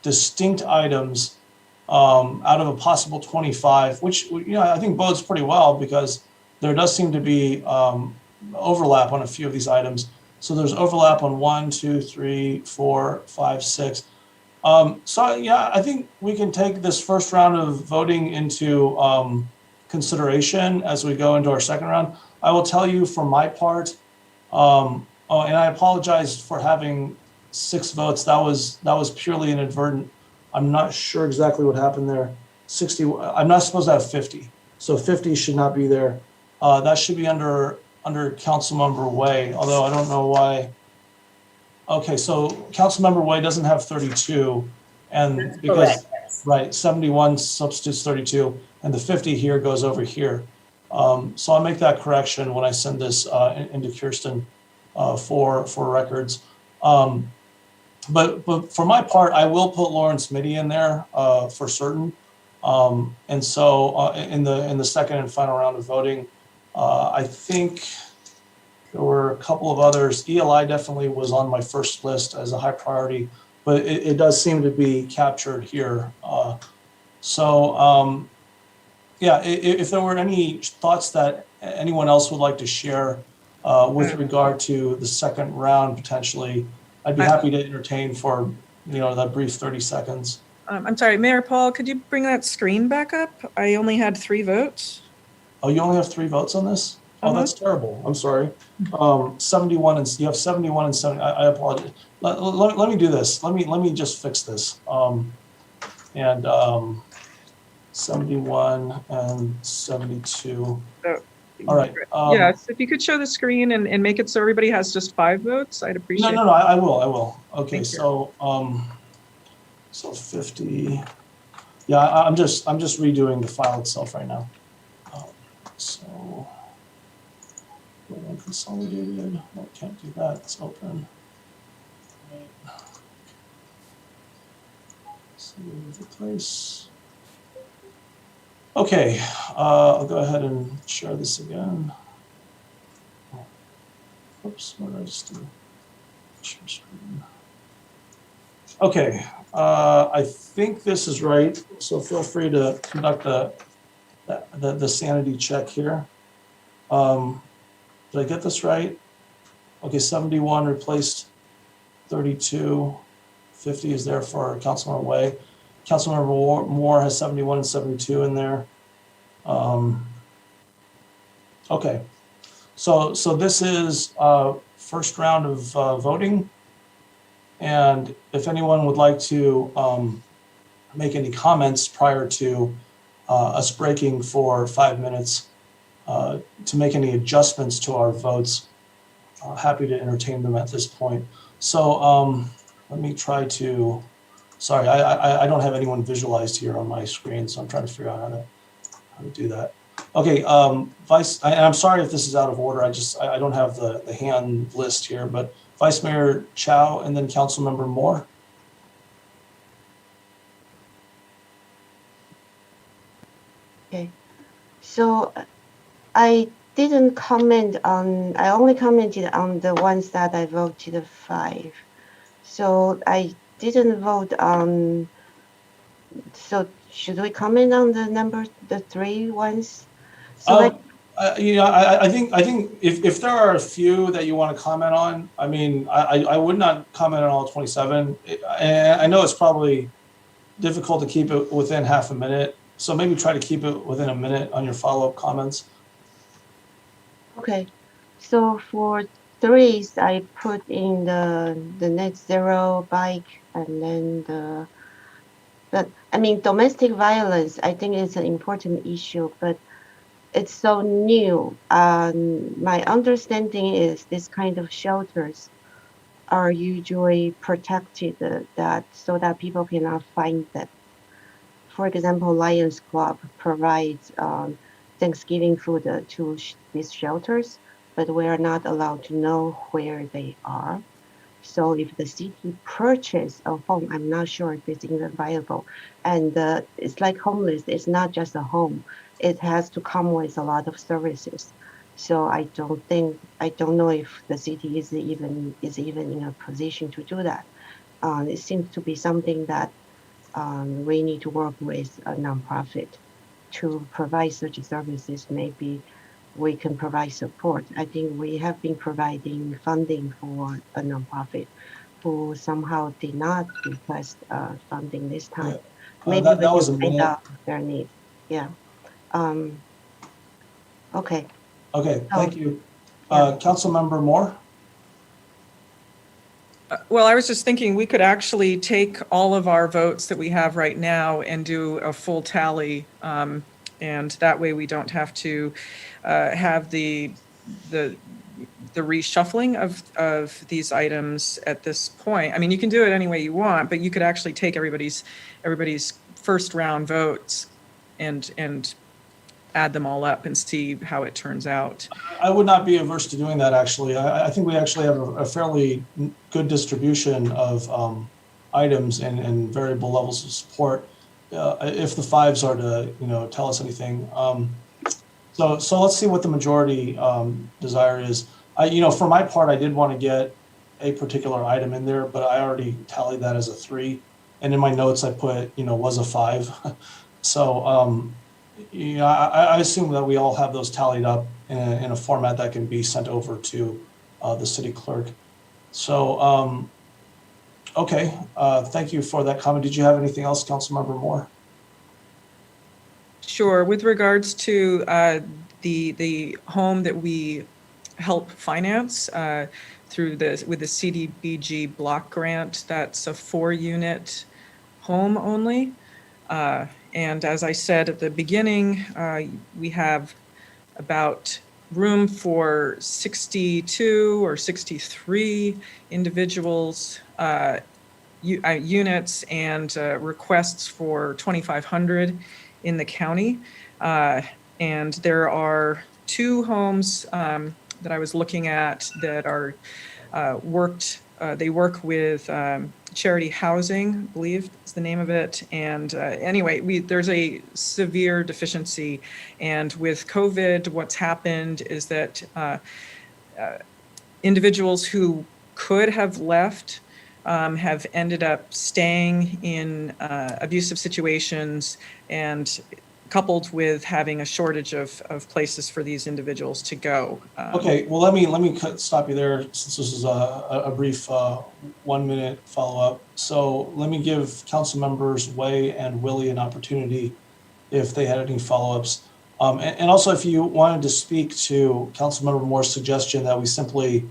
distinct items out of a possible 25, which I think bodes pretty well, because there does seem to be overlap on a few of these items. So there's overlap on 1, 2, 3, 4, 5, 6. So yeah, I think we can take this first round of voting into consideration as we go into our second round. I will tell you for my part, and I apologize for having 6 votes. That was purely inadvertent. I'm not sure exactly what happened there. 60. I'm not supposed to have 50, so 50 should not be there. That should be under Councilmember Way, although I don't know why. Okay, so Councilmember Way doesn't have 32, and That's because correct, yes. right, 71 substitutes 32, and the 50 here goes over here. So I'll make that correction when I send this into Kirsten for records. But for my part, I will put Lawrence Mitty in there for certain. And so in the second and final round of voting, I think there were a couple of others. ELI definitely was on my first list as a high priority, but it does seem to be captured here. Yeah, if there were any thoughts that anyone else would like to share with regard to the second round potentially, I'd be happy to entertain for that brief 30 seconds. I'm sorry, Mayor Paul, could you bring that screen back up? I only had 3 votes. Oh, you only have 3 votes on this? Oh, that's terrible. I'm sorry. 71 and you have 71 and 70. I apologize. Let me do this. Let me just fix this. 71 and 72. All right. Yes, if you could show the screen and make it so everybody has just 5 votes, I'd appreciate it. No, I will. Okay, Thank so 50. Yeah, I'm just redoing the file itself right now. So consolidated. I can't do that. It's open. Right. Save the place. Okay, I'll go ahead and share this again. Oops, what did I just do? Share screen. Okay, I think this is right. So feel free to conduct the sanity check here. Did I get this right? Okay, 71 replaced 32. 50 is there for Councilmember Way. Councilmember Moore has 71 and 72 in there. Okay, so this is first round of voting. And if anyone would like to make any comments prior to us breaking for 5 minutes to make any adjustments to our votes, happy to entertain them at this point. So let me try to, sorry, I don't have anyone visualized here on my screen, so I'm trying to figure out how to do that. Okay, I'm sorry if this is out of order. I don't have the hand list here, but Vice Mayor Chow and then Councilmember Moore. Okay, so I didn't comment on, I only commented on the ones that I voted 5. So I didn't vote on, so should we comment on the 3 ones? So I think if there are a few that you want to comment on, I mean, I would not comment on all 27. And I know it's probably difficult to keep it within half a minute. So maybe try to keep it within a minute on your follow-up comments. Okay, so for 3s, I put in the net zero bike and then but I mean, domestic violence, I think it's an important issue, but it's so new. My understanding is this kind of shelters are usually protected so that people cannot find them. For example, Lions Club provides Thanksgiving food to these shelters, but we are not allowed to know where they are. So if the city purchase a home, I'm not sure if it's even viable. And it's like homeless, it's not just a home. It has to come with a lot of services. So I don't know if the city is even in a position to do that. It seems to be something that we need to work with a nonprofit to provide such services. Maybe we can provide support. I think we have been providing funding for a nonprofit who somehow did not request funding this time. Maybe that was a find minute. out their need. Yeah. Okay. Okay, thank you. Councilmember Moore? Well, I was just thinking we could actually take all of our votes that we have right now and do a full tally. And that way we don't have to have the reshuffling of these items at this point. I mean, you can do it any way you want, but you could actually take everybody's first round votes and add them all up and see how it turns out. I would not be averse to doing that, actually. I think we actually have a fairly good distribution of items and variable levels of support. If the fives are to, tell us anything. So let's see what the majority desire is. For my part, I did want to get a particular item in there, but I already tallied that as a 3. And in my notes, I put, was a 5. So, I assume that we all have those tallied up in a format that can be sent over to the city clerk. So, okay, thank you for that comment. Did you have anything else, Councilmember Moore? Sure. With regards to the home that we help finance with the CDBG block grant, that's a 4-unit home only. And as I said at the beginning, we have about room for 62 or 63 individuals units and requests for 2,500 in the county. And there are 2 homes that I was looking at that are they work with Charity Housing, I believe is the name of it. And anyway, there's a severe deficiency. And with COVID, what's happened is that individuals who could have left have ended up staying in abusive situations, and coupled with having a shortage of places for these individuals to go. Okay, well, let me stop you there, since this is a brief 1-minute follow-up. So let me give council members Way and Willie an opportunity if they had any follow-ups. And also, if you wanted to speak to Councilmember Moore's suggestion that we simply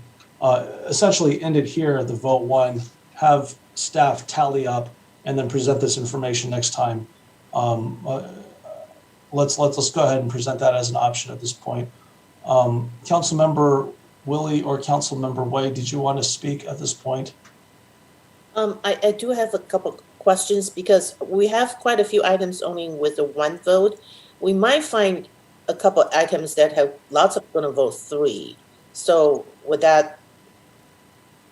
essentially end it here at the vote 1, have staff tally up, and then present this information next time. Let's go ahead and present that as an option at this point. Councilmember Willie or Councilmember Way, did you want to speak at this point? I do have a couple questions because we have quite a few items only with a 1 vote. We might find a couple items that have lots of going to vote 3. So would that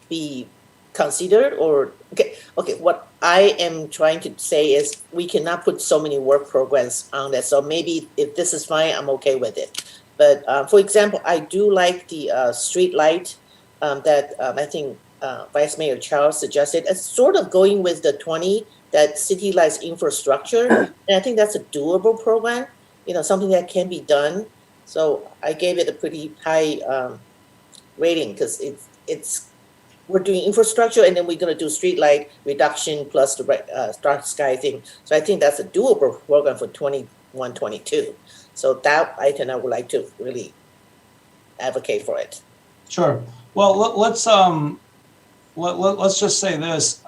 be considered, or okay, what I am trying to say is we cannot put so many work programs on that. So maybe if this is fine, I'm okay with it. But for example, I do like the street light that I think Vice Mayor Charles suggested. It's sort of going with the 20 that city lights infrastructure, and I think that's a doable program. Something that can be done. So I gave it a pretty high rating because it's we're doing infrastructure, and then we're going to do street light reduction plus the dark sky thing. So I think that's a doable program for 21, 22. So that item I would like to really advocate for it. Sure. Well, let's just say this.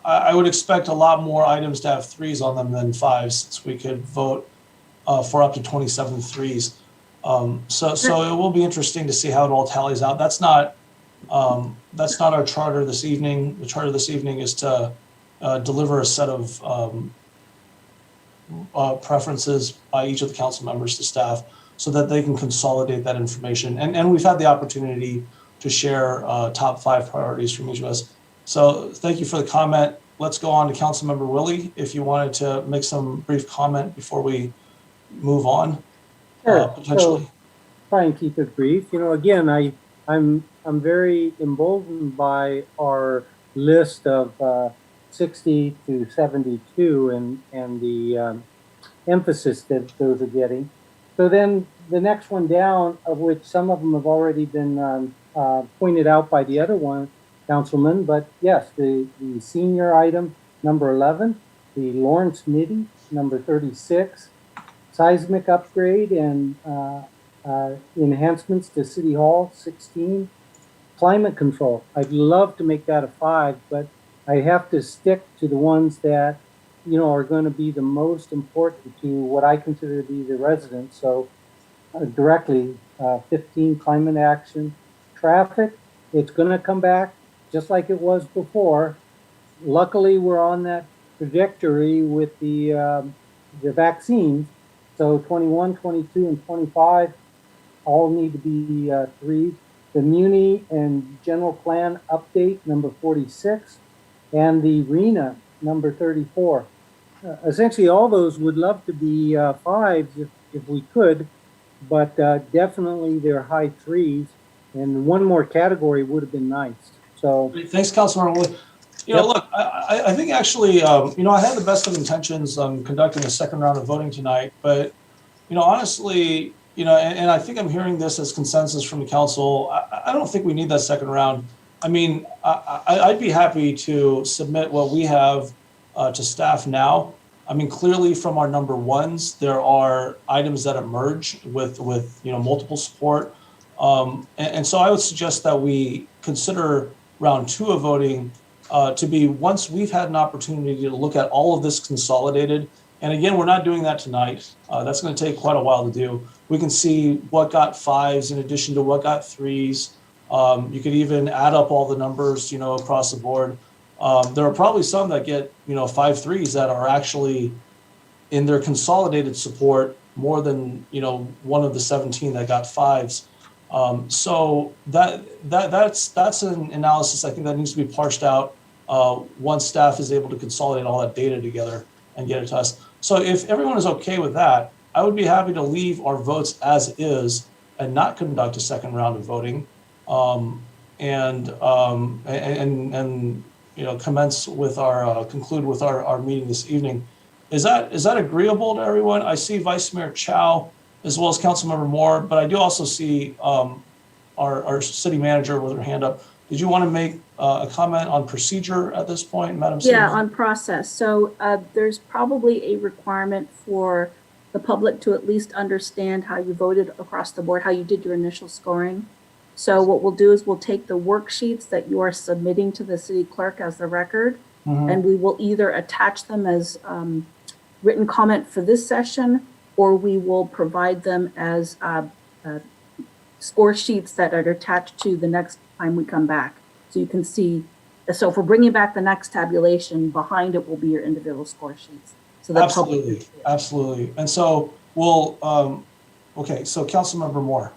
I would expect a lot more items to have 3s on them than 5s, since we could vote for up to 27 3s. So it will be interesting to see how it all tallies out. That's not our charter this evening. The charter this evening is to deliver a set of preferences by each of the council members to staff so that they can consolidate that information. And we've had the opportunity to share top 5 priorities from each of us. So thank you for the comment. Let's go on to Councilmember Willie, if you wanted to make some brief comment before we move on. Sure. Potentially. So try and keep it brief. Again, I'm very emboldened by our list of 60 to 72 and the emphasis that those are getting. So then the next one down, of which some of them have already been pointed out by the other one, councilman, but yes, the senior item, number 11, the Lawrence MIDI, number 36, seismic upgrade and enhancements to City Hall, 16, climate control. I'd love to make that a 5, but I have to stick to the ones that, are going to be the most important to what I consider to be the residents. So directly, 15, climate action. Traffic, it's going to come back just like it was before. Luckily, we're on that trajectory with the vaccines. So 21, 22, and 25 all need to be 3s. The Muni and General Plan Update, number 46, and the RENA, number 34. Essentially, all those would love to be 5s if we could, but definitely they're high 3s, and one more category would have been nice. So Thanks, Councilmember Wood. Look, I think actually, I had the best of intentions on conducting a second round of voting tonight, but, honestly, and I think I'm hearing this as consensus from the council. I don't think we need that second round. I mean, I'd be happy to submit what we have to staff now. I mean, clearly from our number ones, there are items that emerge with multiple support. And so I would suggest that we consider round 2 of voting to be once we've had an opportunity to look at all of this consolidated. And again, we're not doing that tonight. That's going to take quite a while to do. We can see what got 5s in addition to what got 3s. You could even add up all the numbers, across the board. There are probably some that get, 5 3s that are actually in their consolidated support more than, one of the 17 that got 5s. So that's an analysis I think that needs to be parsed out once staff is able to consolidate all that data together and get it to us. So if everyone is okay with that, I would be happy to leave our votes as is and not conduct a second round of voting, and commence with our conclude with our meeting this evening. Is that agreeable to everyone? I see Vice Mayor Chow as well as Councilmember Moore, but I do also see our city manager with her hand up. Did you want to make a comment on procedure at this point, Madam City? Yeah, on process. So there's probably a requirement for the public to at least understand how you voted across the board, how you did your initial scoring. So what we'll do is we'll take the worksheets that you are submitting to the city clerk as the record, and we will either attach them as written comment for this session, or we will provide them as score sheets that are attached to the next time we come back. So you can see, so if we're bringing back the next tabulation, behind it will be your individual score sheets. So the Absolutely, absolutely. And so we'll, okay, so Councilmember Moore.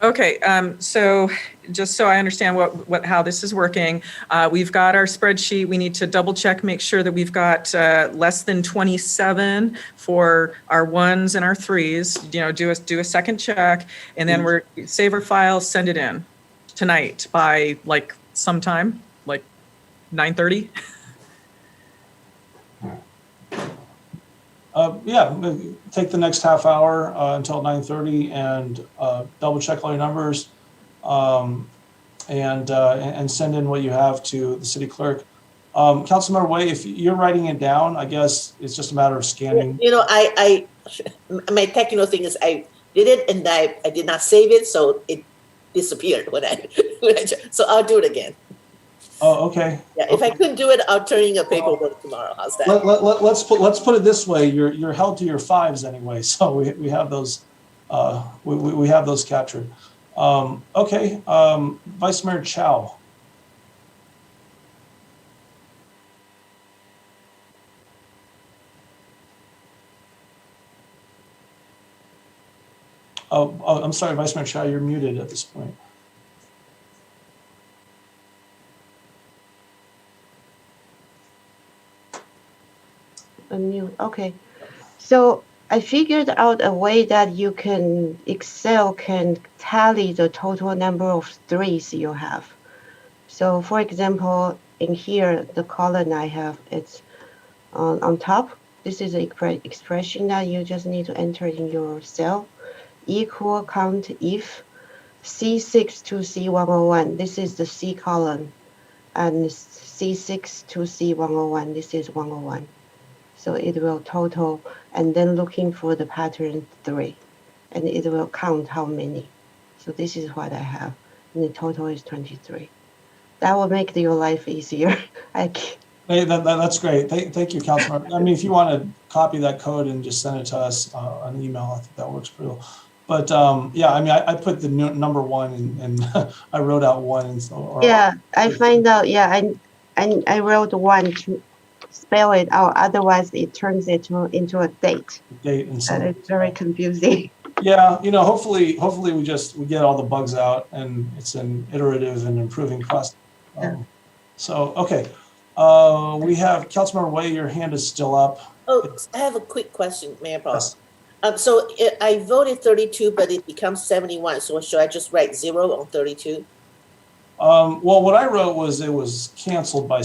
Okay, so just so I understand how this is working, we've got our spreadsheet. We need to double check, make sure that we've got less than 27 for our 1s and our 3s. Do a second check, and then we're save our file, send it in tonight by like sometime, like 9:30. Yeah, take the next half hour until 9:30 and double check all your numbers, and send in what you have to the city clerk. Councilmember Way, if you're writing it down, I guess it's just a matter of scanning. I my technical thing is I did it and I did not save it, so it disappeared when I so I'll do it again. Oh, okay. Yeah, if I couldn't do it, I'll turn in a paperwork tomorrow. How's that? Let's put it this way: you're held to your 5s anyway, so we have those we have those captured. Okay, Vice Mayor Chow. Oh, I'm sorry, Vice Mayor Chow, you're muted at this point. Unmute. Okay. So I figured out a way that you can, Excel can tally the total number of 3s you have. So for example, in here, the column I have, it's on top. This is an expression that you just need to enter in your cell. Equal count if C6 to C101. This is the C column. And C6 to C101. This is 101. So it will total, and then looking for the pattern 3, and it will count how many. So this is what I have, and the total is 23. That will make your life easier. Hey, that's great. Thank you, Councilor. I mean, if you want to copy that code and just send it to us on email, I think that works pretty well. But yeah, I mean, I put the number 1 and I wrote out 1. And so, yeah, I find out. Yeah, I wrote 1 too. spell it out. Otherwise, it turns it into a date. Date and so. It's very confusing. Yeah, hopefully we get all the bugs out, and it's an iterative and improving process. So, okay. We have Councilmember Way, your hand is still up. Oh, I have a quick question, Mayor Paul. Yes. So I voted 32, but it becomes 71. So should I just write 0 on 32? Well, what I wrote was it was canceled by,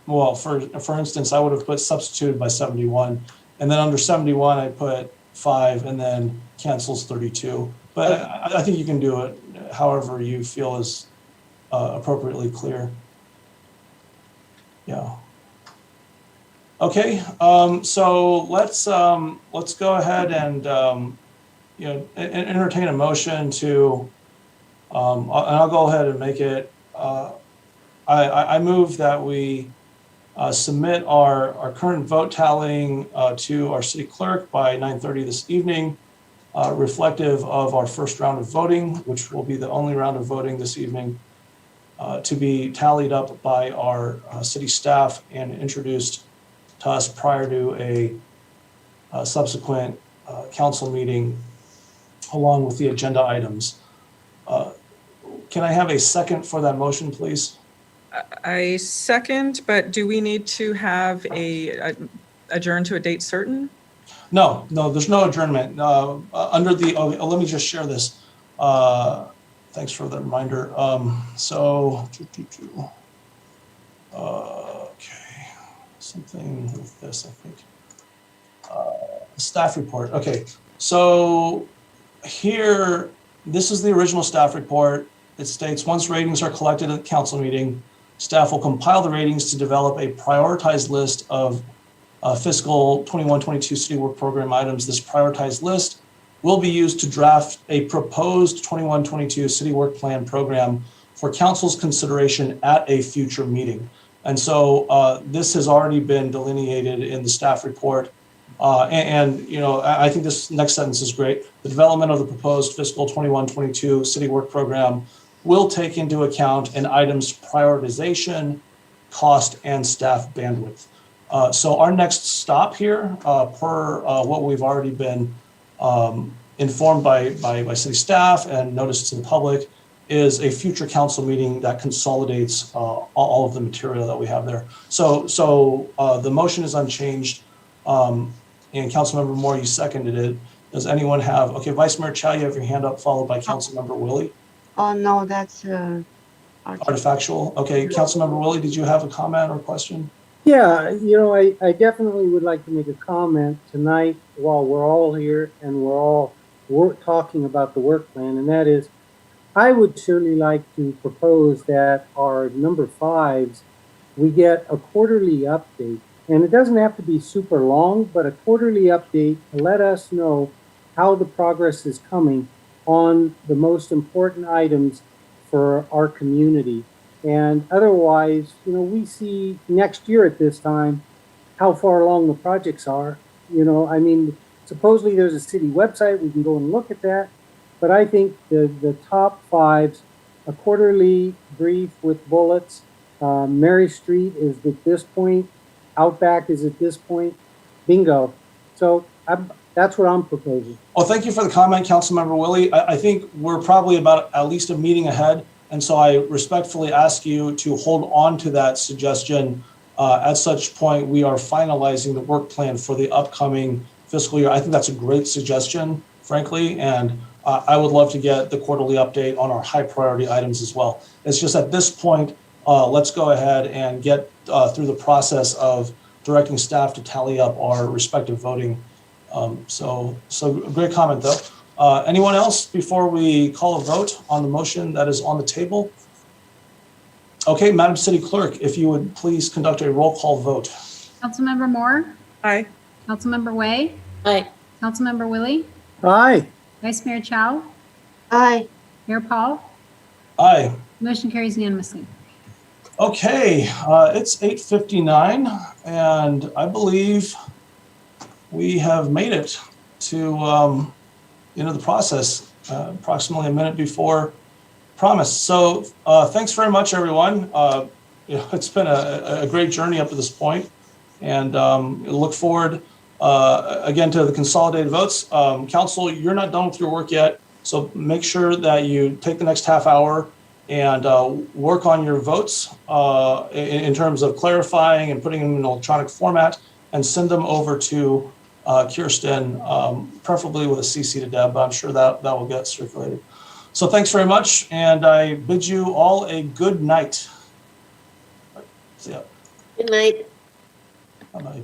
well, for instance, I would have put substituted by 71, and then under 71 I put 5, and then cancels 32. But Okay. I think you can do it however you feel is appropriately clear. Yeah. Okay. So let's go ahead and entertain a motion to. And I'll go ahead and make it. I move that we submit our current vote tallying to our city clerk by 9:30 this evening, reflective of our first round of voting, which will be the only round of voting this evening, to be tallied up by our city staff and introduced to us prior to a subsequent council meeting, along with the agenda items. Can I have a second for that motion, please? I second, but do we need to have a adjourn to a date certain? No, there's no adjournment. Under the, let me just share this. Thanks for the reminder. Okay, something with this, I think. Staff report. Okay, so here, this is the original staff report. It states, once ratings are collected at the council meeting, staff will compile the ratings to develop a prioritized list of fiscal 21-22 city work program items. This prioritized list will be used to draft a proposed 21-22 city work plan program for council's consideration at a future meeting. And so this has already been delineated in the staff report. I think this next sentence is great. The development of the proposed fiscal 21-22 city work program will take into account an item's prioritization, cost, and staff bandwidth. So our next stop here, per what we've already been informed by city staff and noticed to the public, is a future council meeting that consolidates all of the material that we have there. So the motion is unchanged, and Councilmember Moore, you seconded it. Does anyone have, okay, Vice Mayor Chow, you have your hand up, followed by Councilmember Willie. Oh, no, that's Artifactual. Okay, Councilmember Willie, did you have a comment or question? Yeah, I definitely would like to make a comment tonight while we're all here and we're all talking about the work plan, and that is, I would surely like to propose that our number 5s, we get a quarterly update. And it doesn't have to be super long, but a quarterly update to let us know how the progress is coming on the most important items for our community. And otherwise, we see next year at this time how far along the projects are. Supposedly there's a city website, we can go and look at that. But I think the top 5s, a quarterly brief with bullets. Mary Street is at this point. Outback is at this point. Bingo. So that's what I'm proposing. Well, thank you for the comment, Councilmember Willie. I think we're probably about at least a meeting ahead. And so I respectfully ask you to hold on to that suggestion. At such point, we are finalizing the work plan for the upcoming fiscal year. I think that's a great suggestion, frankly. And I would love to get the quarterly update on our high priority items as well. It's just at this point, let's go ahead and get through the process of directing staff to tally up our respective voting. So great comment though. Anyone else before we call a vote on the motion that is on the table? Okay, Madam City Clerk, if you would please conduct a roll call vote. Councilmember Moore, Aye. Councilmember Way, Aye. Councilmember Willie, Aye. Vice Mayor Chow, aye. Mayor Paul. Aye. Motion carries unanimously. Okay, it's 8:59, and I believe we have made it to the process approximately a minute before promise. So thanks very much, everyone. It's been a great journey up to this point. And look forward again to the consolidated votes. Council, you're not done with your work yet, so make sure that you take the next half hour and work on your votes in terms of clarifying and putting them in an electronic format, and send them over to Kirsten, preferably with a CC to Deb, but I'm sure that will get circulated. So thanks very much, and I bid you all a good night. See ya. Good night. Bye-bye.